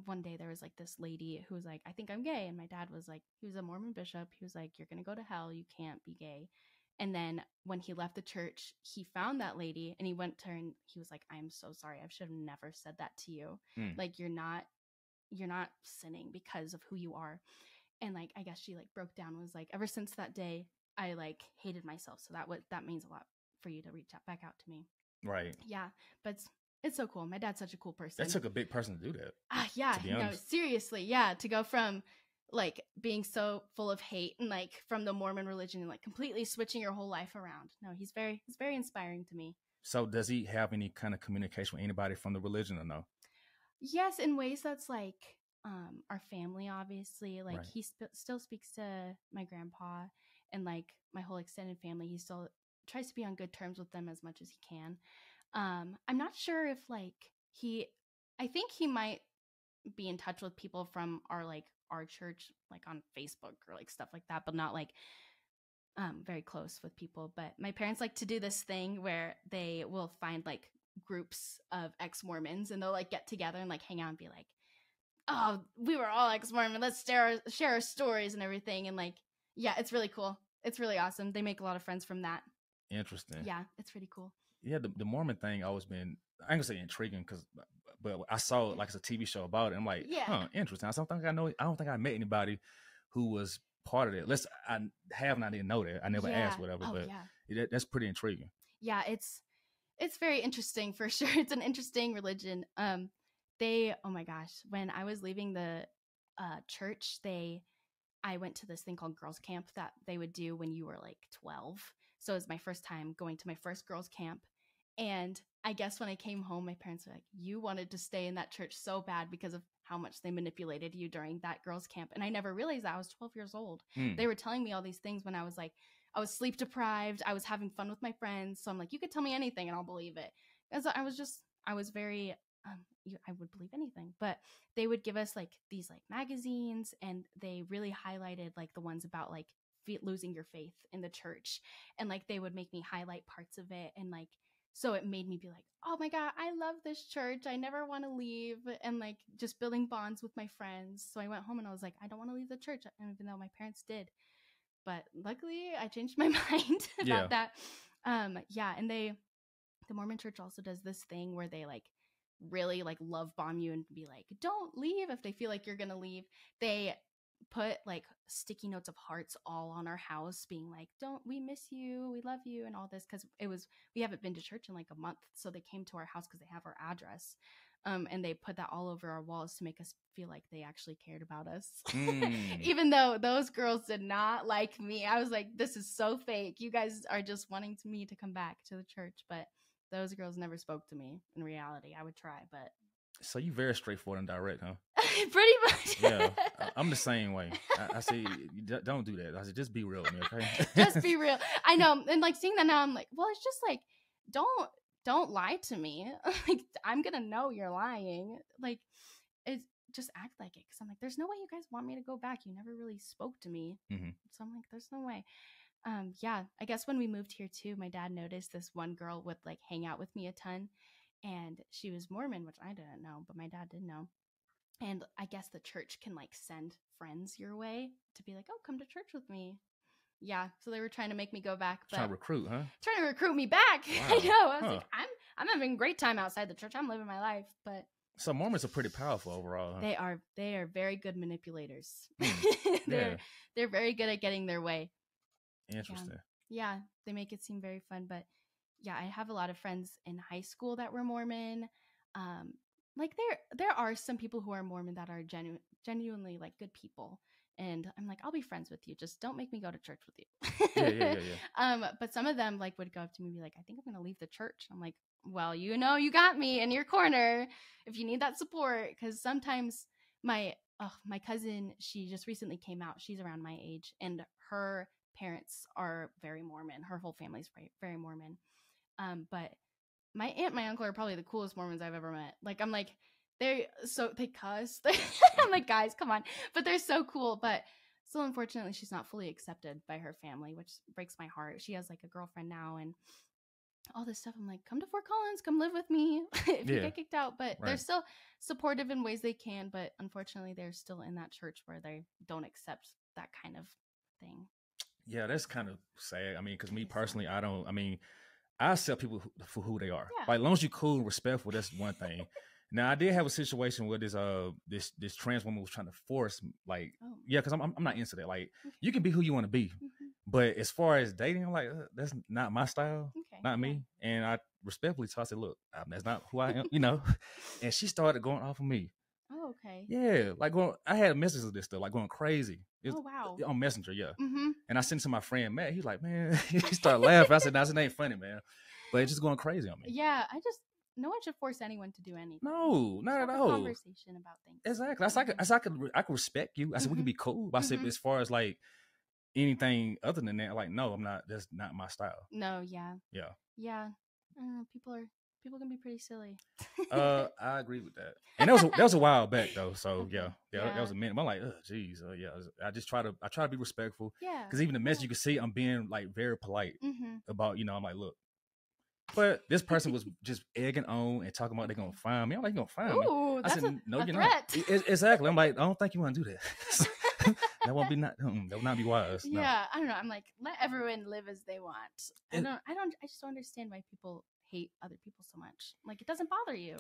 one day there was like this lady who was like, I think I'm gay, and my dad was like, he was a Mormon bishop. He was like, you're gonna go to hell. You can't be gay. And then when he left the church, he found that lady and he went to her and he was like, I'm so sorry. I should have never said that to you. Like, you're not sinning because of who you are. And like, I guess she like broke down and was like, ever since that day, I like hated myself. So that means a lot for you to reach back out to me. Right. Yeah. But it's so cool. My dad's such a cool person. That took a big person to do that. Yeah. No, seriously. Yeah. To go from like being so full of hate and like from the Mormon religion and like completely switching your whole life around. No, he's very inspiring to me. So does he have any kind of communication with anybody from the religion or no? Yes, in ways that's like our family, obviously. Like, right. He still speaks to my grandpa and like my whole extended family. He still tries to be on good terms with them as much as he can. I'm not sure if like I think he might be in touch with people from our church, like on Facebook or like stuff like that, but not like very close with people. But my parents like to do this thing where they will find like groups of ex-Mormons and they'll like get together and like hang out and be like, oh, we were all ex-Mormon, let's share our stories and everything. And like, yeah, it's really cool. It's really awesome. They make a lot of friends from that. Interesting. Yeah, it's pretty cool. Yeah, the Mormon thing always been, I ain't gonna say intriguing but I saw it like it's a TV show about it. I'm like, yeah. Interesting. I don't think I met anybody who was part of it. I have not even know that. I never asked whatever, that's pretty intriguing. Yeah, it's very interesting for sure. It's an interesting religion. Oh my gosh, when I was leaving the church, I went to this thing called girls camp that they would do when you were like 12. So it was my first time going to my first girls camp. And I guess when I came home, my parents were like, you wanted to stay in that church so bad because of how much they manipulated you during that girls camp. And I never realized that. I was 12 years old. They were telling me all these things when I was like, I was sleep deprived. I was having fun with my friends. So I'm like, you could tell me anything and I'll believe it. And so I was very, I would believe anything. But they would give us like these like magazines, and they really highlighted like the ones about like losing your faith in the church. And like they would make me highlight parts of it. And like, so it made me be like, oh my God, I love this church. I never want to leave. And like just building bonds with my friends. So I went home and I was like, I don't want to leave the church, even though my parents did. But luckily I changed my mind about that. And the Mormon church also does this thing where they like really like love bomb you and be like, don't leave if they feel like you're going to leave. They put like sticky notes of hearts all on our house being like, we miss you, we love you, and all this, because we haven't been to church in like a month. So they came to our house because they have our address, and they put that all over our walls to make us feel like they actually cared about us. Even though those girls did not like me. I was like, this is so fake, you guys are just wanting me to come back to the church. But those girls never spoke to me in reality. I would try, but So you very straightforward and direct, huh? pretty much. Yeah, I'm the same way. I say, don't do that. I said, just be real with me, okay? Just be real. I know. And like seeing that now, I'm like, well, it's just like, don't lie to me. Like, I'm gonna know you're lying. Like, it's just act like it. Cause I'm like, there's no way you guys want me to go back. You never really spoke to me. Mm-hmm. So I'm like, there's no way. Yeah, I guess when we moved here too, my dad noticed this one girl would like hang out with me a ton, and she was Mormon, which I didn't know, but my dad did know. And I guess the church can like send friends your way to be like, oh, come to church with me. Yeah, so they were trying to make me go back, but Trying to recruit, huh? Trying to recruit me back. Wow. I know. I was like, I'm having a great time outside the church. I'm living my life, but so Mormons are pretty powerful overall, huh? they are very good manipulators. Yeah. They're very good at getting their way. Interesting. Yeah, they make it seem very fun, but yeah, I have a lot of friends in high school that were Mormon. Like there are some people who are Mormon that are genuinely like good people. And I'm like, I'll be friends with you. Just don't make me go to church with you. Yeah. But some of them like would go up to me and be like, I think I'm gonna leave the church. I'm like, well, you know, you got me in your corner if you need that support. Because sometimes my cousin, she just recently came out. She's around my age, and her parents are very Mormon. Her whole family's very Mormon. But my aunt and my uncle are probably the coolest Mormons I've ever met. Like, I'm like, they cuss. I'm like, guys, come on. But they're so cool. But still, unfortunately, she's not fully accepted by her family, which breaks my heart. She has like a girlfriend now and all this stuff. I'm like, come to Fort Collins, come live with me if you get kicked out. But they're still supportive in ways they can. But unfortunately, they're still in that church where they don't accept that kind of thing. Yeah, that's kind of sad. I mean, because me personally, I accept people for who they are. Yeah. Like, as long as you're cool and respectful, that's one thing. Now, I did have a situation where this trans woman was trying to force, like, because I'm not into that. Like, you can be who you want to be, but as far as dating, I'm like, that's not my style, not me. And I respectfully told her, I said, look, that's not who I am, you know. And she started going off of me. Oh, okay. Yeah, like I had messages of this stuff, like going crazy. Wow. On Messenger, yeah. Mm-hmm. And I sent it to my friend Matt. He's like, man, he started laughing. I said, "That's ain't funny, man." But it's just going crazy on me. Yeah, no one should force anyone to do anything. No, not at all. Conversation about things. Exactly. I could respect you. I said we could be cool. But I said, as far as like anything other than that, like, no, I'm not. That's not my style. No. Yeah. Yeah. Yeah. I don't know. People can be pretty silly. I agree with that. And that was a while back though. So yeah, that was a minute. I'm like, geez, yeah. I try to be respectful. Yeah. Because even the message you can see, I'm being like very polite about, I'm like, look. But this person was just egging on and talking about they're gonna find me. I'm like, you're gonna find me. I said, no, you're not. Exactly. I'm like, I don't think you want to do that. That won't be wise. Yeah, no. I don't know. I'm like, let everyone live as they want. I just don't understand why people hate other people so much. Like, it doesn't bother you.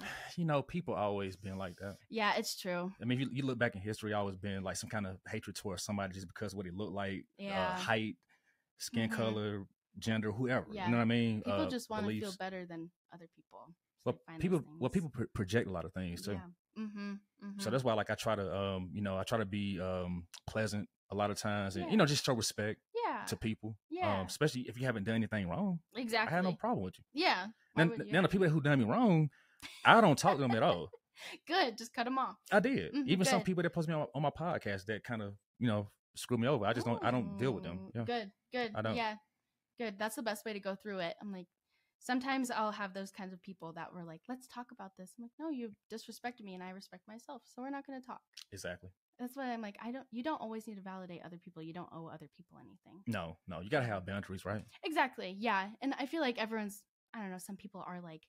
People always been like that. Yeah, it's true. I mean, if you look back in history, always been like some kind of hatred towards somebody just because of what they look like, height, skin color, gender, whoever. Yeah. You know what I mean? People just want to feel better than other people. Well, people project a lot of things too. Yeah. So that's why, like, I try to be pleasant a lot of times, and just show respect to people. Yeah. Especially if you haven't done anything wrong. Exactly. I have no problem with you. Yeah. Now the people who done me wrong, I don't talk to them at all. Good. Just cut them off. I did. Even some people that post me on my podcast that kind of screw me over. I just don't. I don't deal with them. Yeah. Good. I don't. Yeah. Good. That's the best way to go through it. I'm like, sometimes I'll have those kinds of people that were like, let's talk about this. I'm like, no, you disrespected me and I respect myself. So we're not going to talk. Exactly. That's why I'm like, you don't always need to validate other people. You don't owe other people anything. No, you got to have boundaries, right? Exactly. Yeah. And I feel like I don't know, some people are like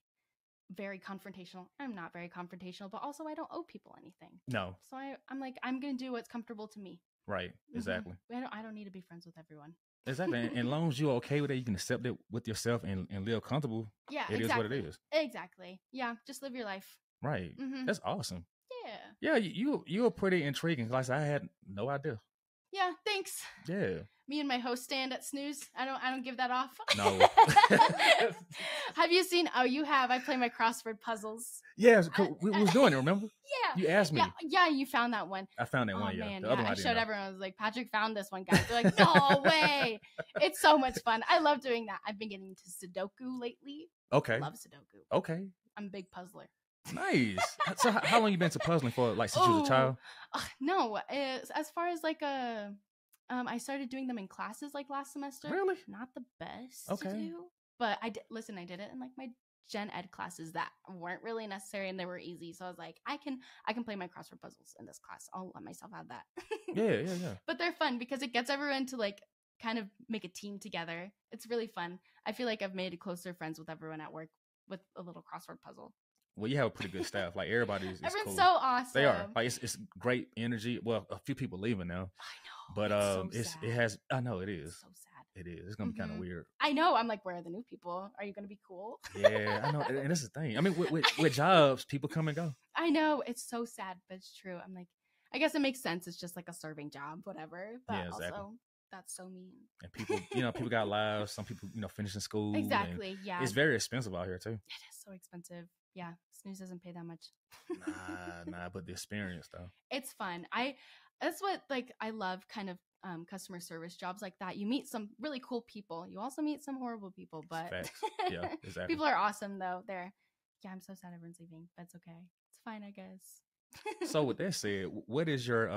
very confrontational. I'm not very confrontational, but also I don't owe people anything. No. So I'm like, I'm going to do what's comfortable to me. Right. Exactly. I don't need to be friends with everyone. Exactly. And as long as you're okay with it, you can accept it with yourself and live comfortable. Yeah, it is what it is. Exactly. Yeah, just live your life. Right. That's awesome. Yeah. Yeah, you were pretty intriguing. Like I said, I had no idea. Yeah, thanks. Yeah. Me and my host stand at snooze. I don't give that off. No. Have you seen? Oh, you have. I play my crossword puzzles. Yeah, we was doing it, remember? Yeah. You asked me. Yeah, you found that one. I found that Oh one, yeah. man, The other one I didn't showed know. everyone. I was like, Patrick found this one, guys. They're like, no way. It's so much fun. I love doing that. I've been getting into Sudoku lately. Okay. I love Sudoku. Okay. I'm a big puzzler. Nice. So how long you been to puzzling for? Like since you was a child? No, as far as like I started doing them in classes like last semester. Really? Not the best Okay. to do, but I did it in like my gen ed classes that weren't really necessary and they were easy. So I was like, I can play my crossword puzzles in this class. I'll let myself have that. Yeah. But they're fun because it gets everyone to like kind of make a team together. It's really fun. I feel like I've made closer friends with everyone at work with a little crossword puzzle. Well, you have a pretty good staff. Like everybody's everyone's cool. so awesome. They are. Like it's great energy. Well, a few people leaving now. I know. But it's it has. I know it is. It's so sad. It is. It's gonna be kind of weird. I know. I'm like, where are the new people? Are you gonna be cool? Yeah, I know. And that's the thing. I mean, with jobs, people come and go. I know. It's so sad, but it's true. I'm like, I guess it makes sense. It's just like a serving job, whatever. But yeah, exactly. Also, that's so mean. And people, people got lives. Some people, finishing school. Exactly. Yeah. It's very expensive out here too. It is so expensive. Yeah, snooze doesn't pay that much. Nah, but the experience though. It's fun. That's what like I love kind of customer service jobs like that. You meet some really cool people. You also meet some horrible people, but yeah, exactly. People are awesome though. I'm so sad everyone's leaving, but it's okay. It's fine, I guess. So with that said, what is your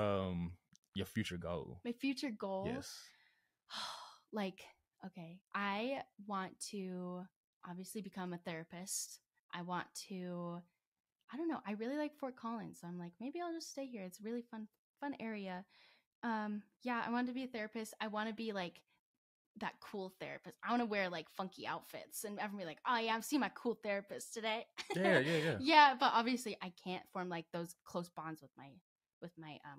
future goal? My future goal? Yes. Like, okay, I want to obviously become a therapist. I want to, I don't know, I really like Fort Collins. So I'm like, maybe I'll just stay here. It's a really fun area. Yeah, I want to be a therapist. I want to be like that cool therapist. I want to wear like funky outfits and everyone be like, oh yeah, I'm seeing my cool therapist today. Yeah. Yeah, but obviously I can't form like those close bonds with my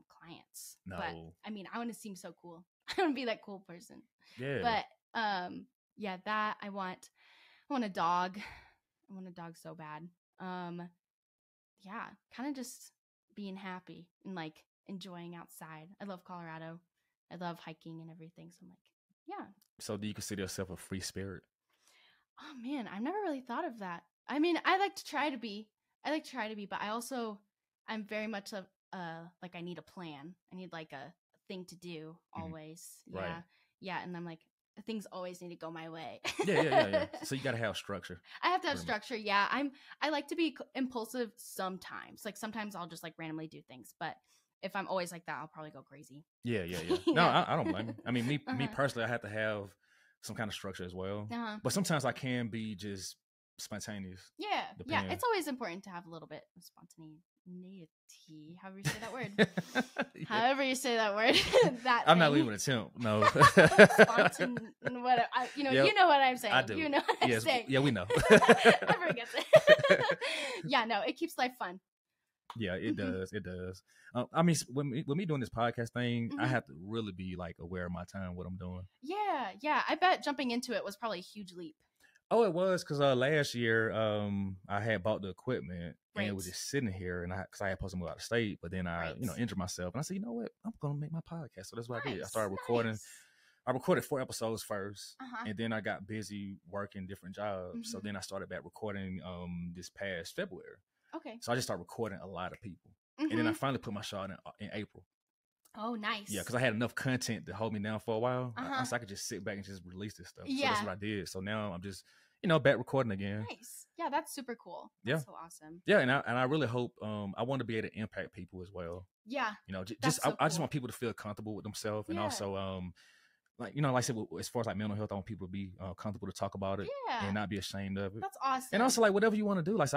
clients. No. But I mean, I want to seem so cool. I want to be that cool person. Yeah. But yeah, that I want a dog. I want a dog so bad. Yeah, kind of just being happy and like enjoying outside. I love Colorado. I love hiking and everything. So I'm like, yeah. So do you consider yourself a free spirit? Oh man, I've never really thought of that. I mean, I like to try to be, but I'm very much like I need a plan. I need like a thing to do always. Mm-hmm. Right. Yeah. And I'm like, things always need to go my way. Yeah. So you got to have structure. I have to have structure. Yeah. I like to be impulsive sometimes. Like sometimes I'll just like randomly do things, but if I'm always like that, I'll probably go crazy. Yeah. No, I don't blame you. I mean, me personally, I have to have some kind of structure as well. But sometimes I can be just spontaneous. Yeah. Depending. Yeah. It's always important to have a little bit of spontaneity. However you say that word. However you say that word. I'm not leaving an attempt. No. Whatever. You know what I'm saying. I do. You know what I'm saying. Yeah, we know. Everyone gets it. Yeah, no, it keeps life fun. Yeah, it does. It does. I mean, when me doing this podcast thing, I have to really be like aware of my time, what I'm doing. Yeah. I bet jumping into it was probably a huge leap. Oh, it was because last year I had bought the equipment and it was just sitting here, and because I had supposed to move out of state, but then I injured myself, and I said, you know what, I'm gonna make my podcast. So that's what I did. I started recording. Nice. I recorded 4 episodes first, and then I got busy working different jobs. So then I started back recording this past February. Okay. So I just started recording a lot of people, and then I finally put my show out in April. Oh, nice. Yeah, because I had enough content to hold me down for a while. So I could just sit back and just release this stuff. Yeah. So that's what I did. So now I'm just, back recording again. Nice. Yeah, that's super cool. That's so awesome. Yeah, and I really hope I want to be able to impact people as well. Yeah. I just want people to feel comfortable with themselves, and also like I said, as far as like mental health, I want people to be comfortable to talk about it and not be ashamed of it. That's awesome. And also like whatever you want to do. Like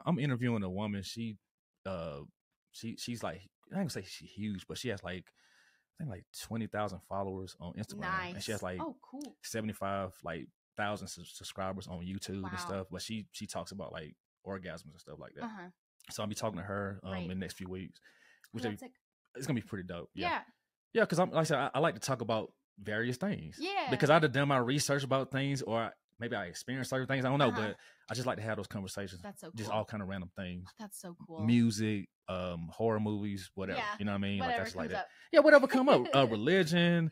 I'm interviewing a woman. She's like, I ain't gonna say she's huge, but she has like, I think like 20,000 followers on Instagram. Nice. And she has like 75,000 subscribers on YouTube and stuff. But she talks about like orgasms and stuff like that. So I'll be talking to her in the next few weeks, which it's gonna be pretty dope. Yeah, because like I said, I like to talk about various things. Yeah, because I've done my research about things, or maybe I experienced certain things. I don't know, but I just like to have those conversations. That's so cool. Just all kind of random things. That's so cool. Music, horror movies, whatever. Yeah, you know what I mean? whatever like I just like that. up. Yeah, whatever come up. Religion,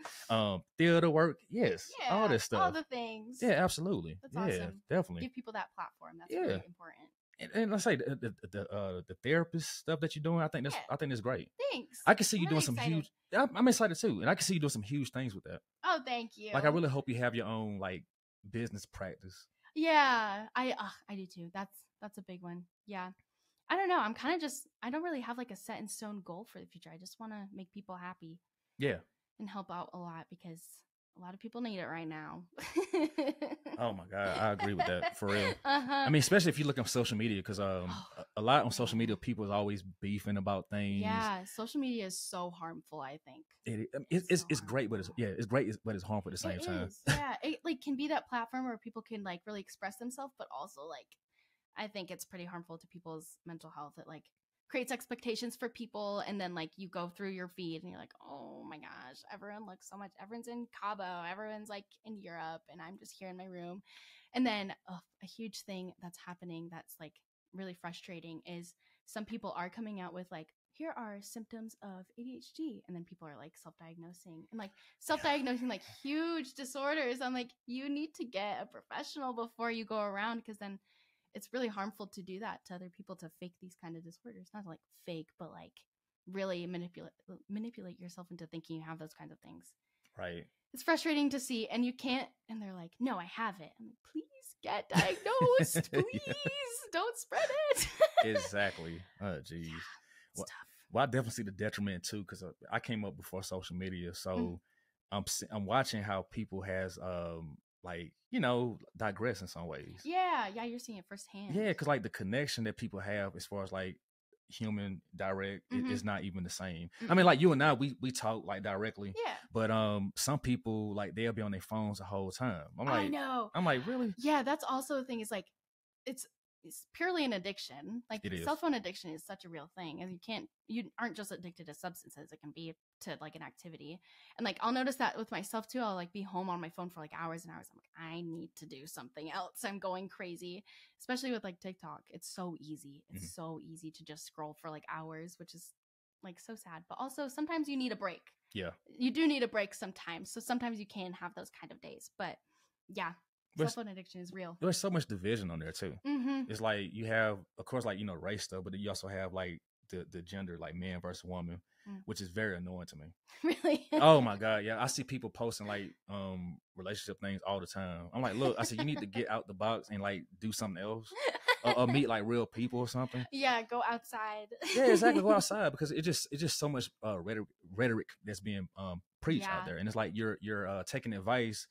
theater work. Yes, yeah, all this stuff. All the things. Yeah, absolutely. That's awesome. Definitely. Give people that platform. That's really important. And let's say the therapist stuff that you're doing, I think that's great. Thanks. I can see you doing some huge. I'm excited too, and I can see you doing some huge things with that. Oh, thank you. Like I really hope you have your own like business practice. Yeah, I do too. That's a big one. Yeah, I don't know. I'm kind of just I don't really have like a set in stone goal for the future. I just want to make people happy. Yeah, and help out a lot because a lot of people need it right now. Oh my God, I agree with that for real. I mean, especially if you look on social media, because a lot on social media, people is always beefing about things. Yeah, social media is so harmful. I think it's great, but it's great, but it's harmful at the same time. Yeah, it like can be that platform where people can like really express themselves, but also like I think it's pretty harmful to people's mental health. It like creates expectations for people, and then like you go through your feed and you're like, oh my gosh, everyone looks so much, everyone's in Cabo, everyone's like in Europe, and I'm just here in my room. And then a huge thing that's happening that's like really frustrating is some people are coming out with like, here are symptoms of ADHD, and then people are like self-diagnosing and like self-diagnosing like huge disorders. I'm like, you need to get a professional before you go around, because then it's really harmful to do that to other people, to fake these kind of disorders. Not like fake, but like really manipulate yourself into thinking you have those kinds of things. Right. It's frustrating to see, and you can't, and they're like, no, I have it. I'm like, please get diagnosed. Please don't spread it. Exactly. Oh, geez. Yeah, tough. Well, I definitely see the detriment too, because I came up before social media. So I'm watching how people has like, you know, digress in some ways. Yeah, you're seeing it firsthand. Yeah, because like the connection that people have as far as like human direct is not even the same. I mean, like you and I, we talk like directly. Yeah. But some people like they'll be on their phones the whole time. I'm like, I know. I'm like, really? Yeah, that's also the thing. Is like, it's purely an addiction. Like cell phone addiction is such a real thing, and you aren't just addicted to substances. It can be to like an activity. And like I'll notice that with myself too. I'll like be home on my phone for like hours and hours. I'm like, I need to do something else. I'm going crazy, especially with like TikTok. It's so easy. It's so easy to just scroll for like hours, which is like so sad. But also sometimes you need a break. Yeah, you do need a break sometimes. So sometimes you can have those kind of days. But yeah. Cell phone addiction is real. There's so much division on there too. It's like you have, of course, like, you know, race stuff, but you also have like the gender, like man versus woman, which is very annoying to me. Really? Oh my God, yeah. I see people posting like relationship things all the time. I'm like, look, I said you need to get out the box and like do something else, or meet like real people or something. Yeah, go outside. Yeah, exactly. Go outside, because it's just so much rhetoric that's being preached out there, and it's like you're taking advice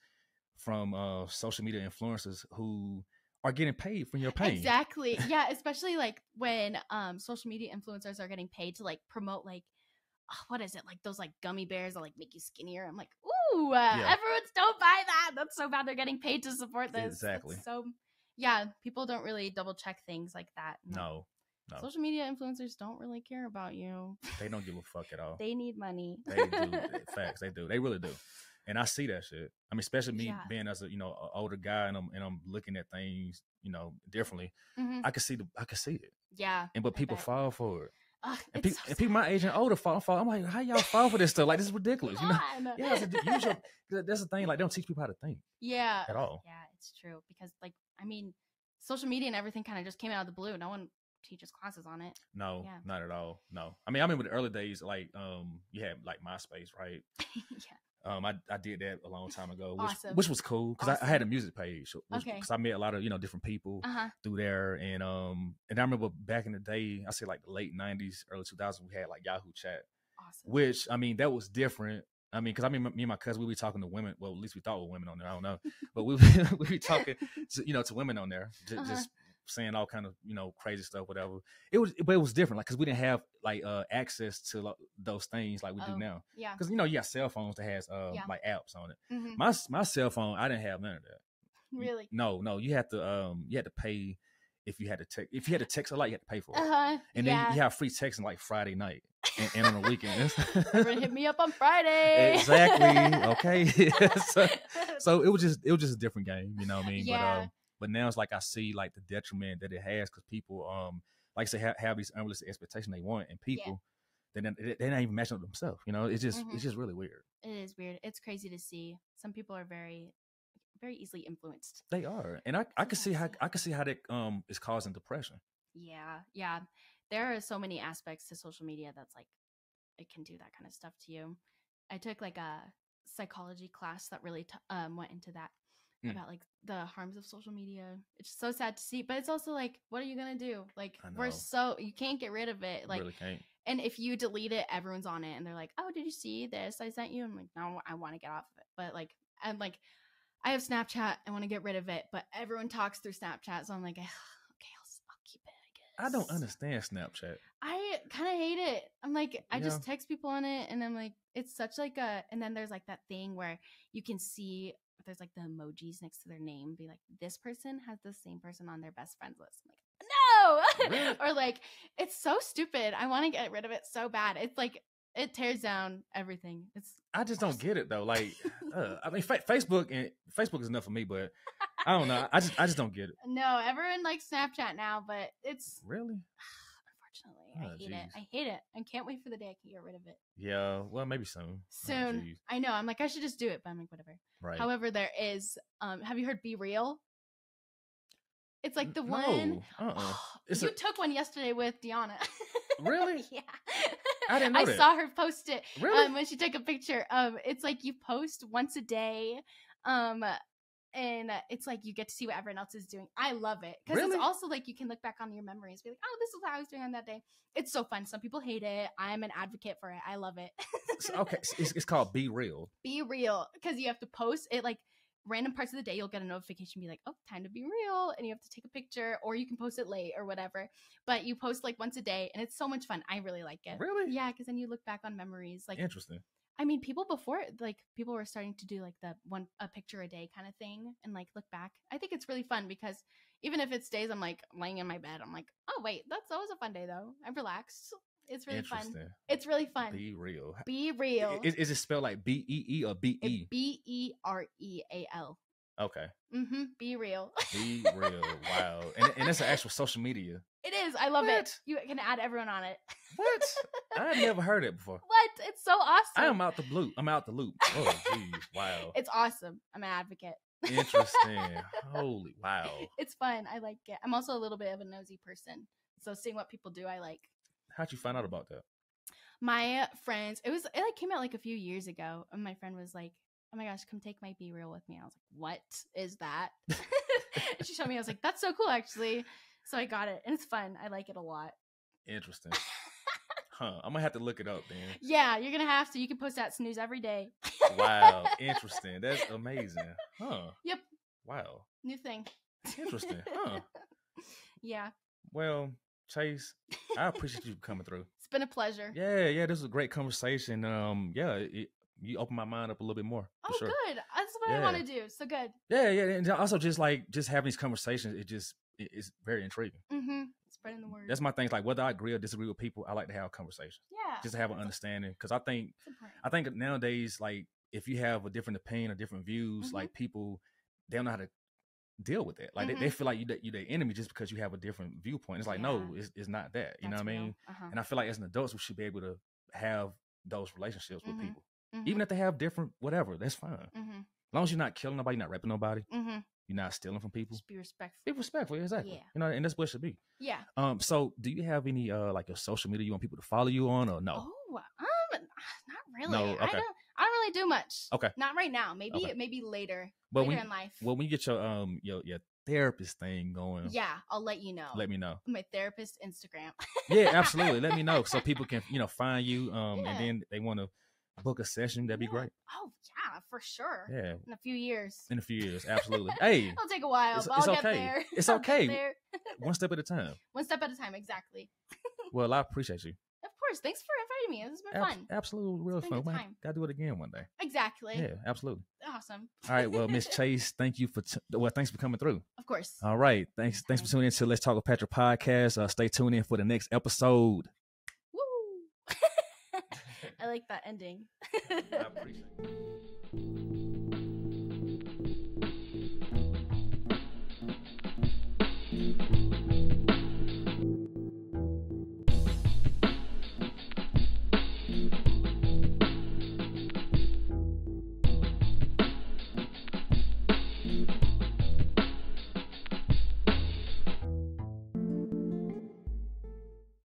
from social media influencers who are getting paid from your pain. Exactly. Yeah, especially like when social media influencers are getting paid to like promote like what is it, like those like gummy bears that like make you skinnier. I'm like, ooh, everyone's don't buy that. That's so bad. They're getting paid to support this. Exactly. So yeah, people don't really double check things like that. No. Social media influencers don't really care about you. They don't give a fuck at all. They need money. They do. Facts. They do. They really do. And I see that shit. I mean, especially me being as a, you know, an older guy, and I'm looking at things, you know, differently. I can see it. Yeah. But people fall for it. And people my age and older fall. I'm like, how y'all fall for this stuff? Like, this is ridiculous. You know? Yeah. That's the thing. Like, they don't teach people how to think. Yeah. At all. Yeah, it's true. Because like, I mean, social media and everything kind of just came out of the blue. No one teaches classes on it. No, not at all. No. I mean, I remember the early days, like you had like MySpace, right? Yeah. I did that a long time ago, which was cool, because I had a music page, because I met a lot of, you know, different people through there, and I remember back in the day, I say like the late '90s, early 2000s, we had like Yahoo Chat, which I mean that was different. I mean, because I mean, me and my cousin, we be talking to women. Well, at least we thought we were women on there. I don't know, but we be talking, to women on there, just saying all kind of, you know, crazy stuff, whatever. But it was different, like, because we didn't have like access to like, those things like we do now. Yeah. Because, you know, you got cell phones that has like apps on it. My cell phone, I didn't have none of that. Really? No. You had to pay if you had to text. If you had to text a lot, you had to pay for it. And then you have free texting like Friday night. and on the weekends. Everyone hit me up on Friday. Exactly. Okay. so it was just a different game, you know what I mean? Yeah. But now it's like I see like the detriment that it has because people like I say have these unrealistic expectations they want, and people they're not even matching up themselves. You know, it's just really weird. It is weird. It's crazy to see. Some people are very, very easily influenced. They are, and I can see how that is causing depression. Yeah. There are so many aspects to social media that's like it can do that kind of stuff to you. I took like a psychology class that really went into that about like the harms of social media. It's so sad to see, but it's also like, what are you gonna do? Like you can't get rid of it. Like, really can't. And if you delete it, everyone's on it, and they're like, "Oh, did you see this I sent you?" I'm like, "No, I want to get off of it." But like, I have Snapchat. I want to get rid of it, but everyone talks through Snapchat, so I'm like, okay, I'll keep it. I guess. I don't understand Snapchat. I kind of hate it. I'm like, I just text people on it, and I'm like, it's such like a. And then there's like that thing where you can see there's like the emojis next to their name, be like, this person has the same person on their best friends list. I'm like, no. Really? Or like, it's so stupid. I want to get rid of it so bad. It's like it tears down everything. I just don't get it though. Like, I mean, Facebook is enough for me, but I don't know. I just don't get it. No, everyone likes Snapchat now, but it's really. Unfortunately, I hate it. I can't wait for the day I can get rid of it. Yeah, well, maybe soon. I know. I'm like, I should just do it, but I'm like, whatever. Right. However, there is. Have you heard Be Real? It's like the one. You took one yesterday with Deanna. Really? Yeah. I didn't know that. I saw her post it. Really? When she took a picture. It's like you post once a day. And it's like you get to see what everyone else is doing. I love it because It's also like you can look back on your memories, be like, "Oh, this is what I was doing on that day." It's so fun. Some people hate it. I'm an advocate for it. I love it. Okay, it's called Be Real. Be Real, because you have to post it like random parts of the day. You'll get a notification, be like, "Oh, time to be real," and you have to take a picture, or you can post it late or whatever. But you post like once a day, and it's so much fun. I really like it. Really? Yeah, because then you look back on memories. Like interesting. I mean, people before, like, people were starting to do, like, a picture a day kind of thing and, like, look back. I think it's really fun because even if it's days I'm, like, laying in my bed, I'm like, oh, wait, that was a fun day, though. I'm relaxed. It's really fun. It's really fun. Be Real. Be Real. Is it spelled like B-E-E or B-E? B-E-R-E-A-L. Okay. Be Real. Be Real. Wow. And it's an actual social media. It is. I love it. You can add everyone on it. What? I've never heard it before. What? It's so awesome. I am out the loop. Oh, geez. Wow. It's awesome. I'm an advocate. Interesting. Holy wow. It's fun. I like it. I'm also a little bit of a nosy person. So seeing what people do, I like. How'd you find out about that? My friends, it came out like a few years ago, and my friend was like, "Oh my gosh, come take my Be Real with me." I was like, "What is that?" She showed me. I was like, "That's so cool, actually." So I got it, and it's fun. I like it a lot. Interesting. I'm gonna have to look it up then. Yeah, you're gonna have to. You can post that snooze every day. Wow, interesting. That's amazing. Huh. Yep. Wow. New thing. Interesting. Huh. Yeah. Well, Chase, I appreciate you coming through. It's been a pleasure. Yeah, this was a great conversation. You opened my mind up a little bit more. Oh, sure. Good. That's what I want to do. So good. Yeah, and also just having these conversations, it's very intriguing. Spreading the word. That's my thing. Like whether I agree or disagree with people, I like to have conversations. Yeah. Just to have an understanding, because I think nowadays, like if you have a different opinion or different views, like people, they don't know how to deal with that. Like they feel like you're their enemy just because you have a different viewpoint. It's like no, it's not that. You know what I mean? And I feel like as an adults, we should be able to have those relationships with people, even if they have different whatever. That's fine. As long as you're not killing nobody, you're not raping nobody. You're not stealing from people. Just be respectful. Be respectful, exactly. Yeah. You know, and that's what it should be. Yeah. So do you have any like your social media you want people to follow you on or no? Oh, not really. No, okay. I don't really do much. Okay. Not right now. Maybe later. Later in life. Well, when you get your therapist thing going. Yeah, I'll let you know. Let me know. My therapist Instagram. Yeah, absolutely. Let me know so people can, find you and then they want to book a session. That'd be great. Oh yeah, for sure. Yeah. In a few years, absolutely. Hey, it'll take a while, but I'll get there. It's okay. One step at a time. One step at a time, exactly. Well, I appreciate you. Of course. Thanks for inviting me. This has been fun. Absolutely, real fun. Gotta do it again one day. Exactly. Yeah, absolutely. Awesome. All right. Well, Miss Chase, thank you thanks for coming through. Of course. All right. Thanks for tuning in to Let's Talk with Patrick podcast. Stay tuned in for the next episode. Woo! I like that ending. I appreciate it.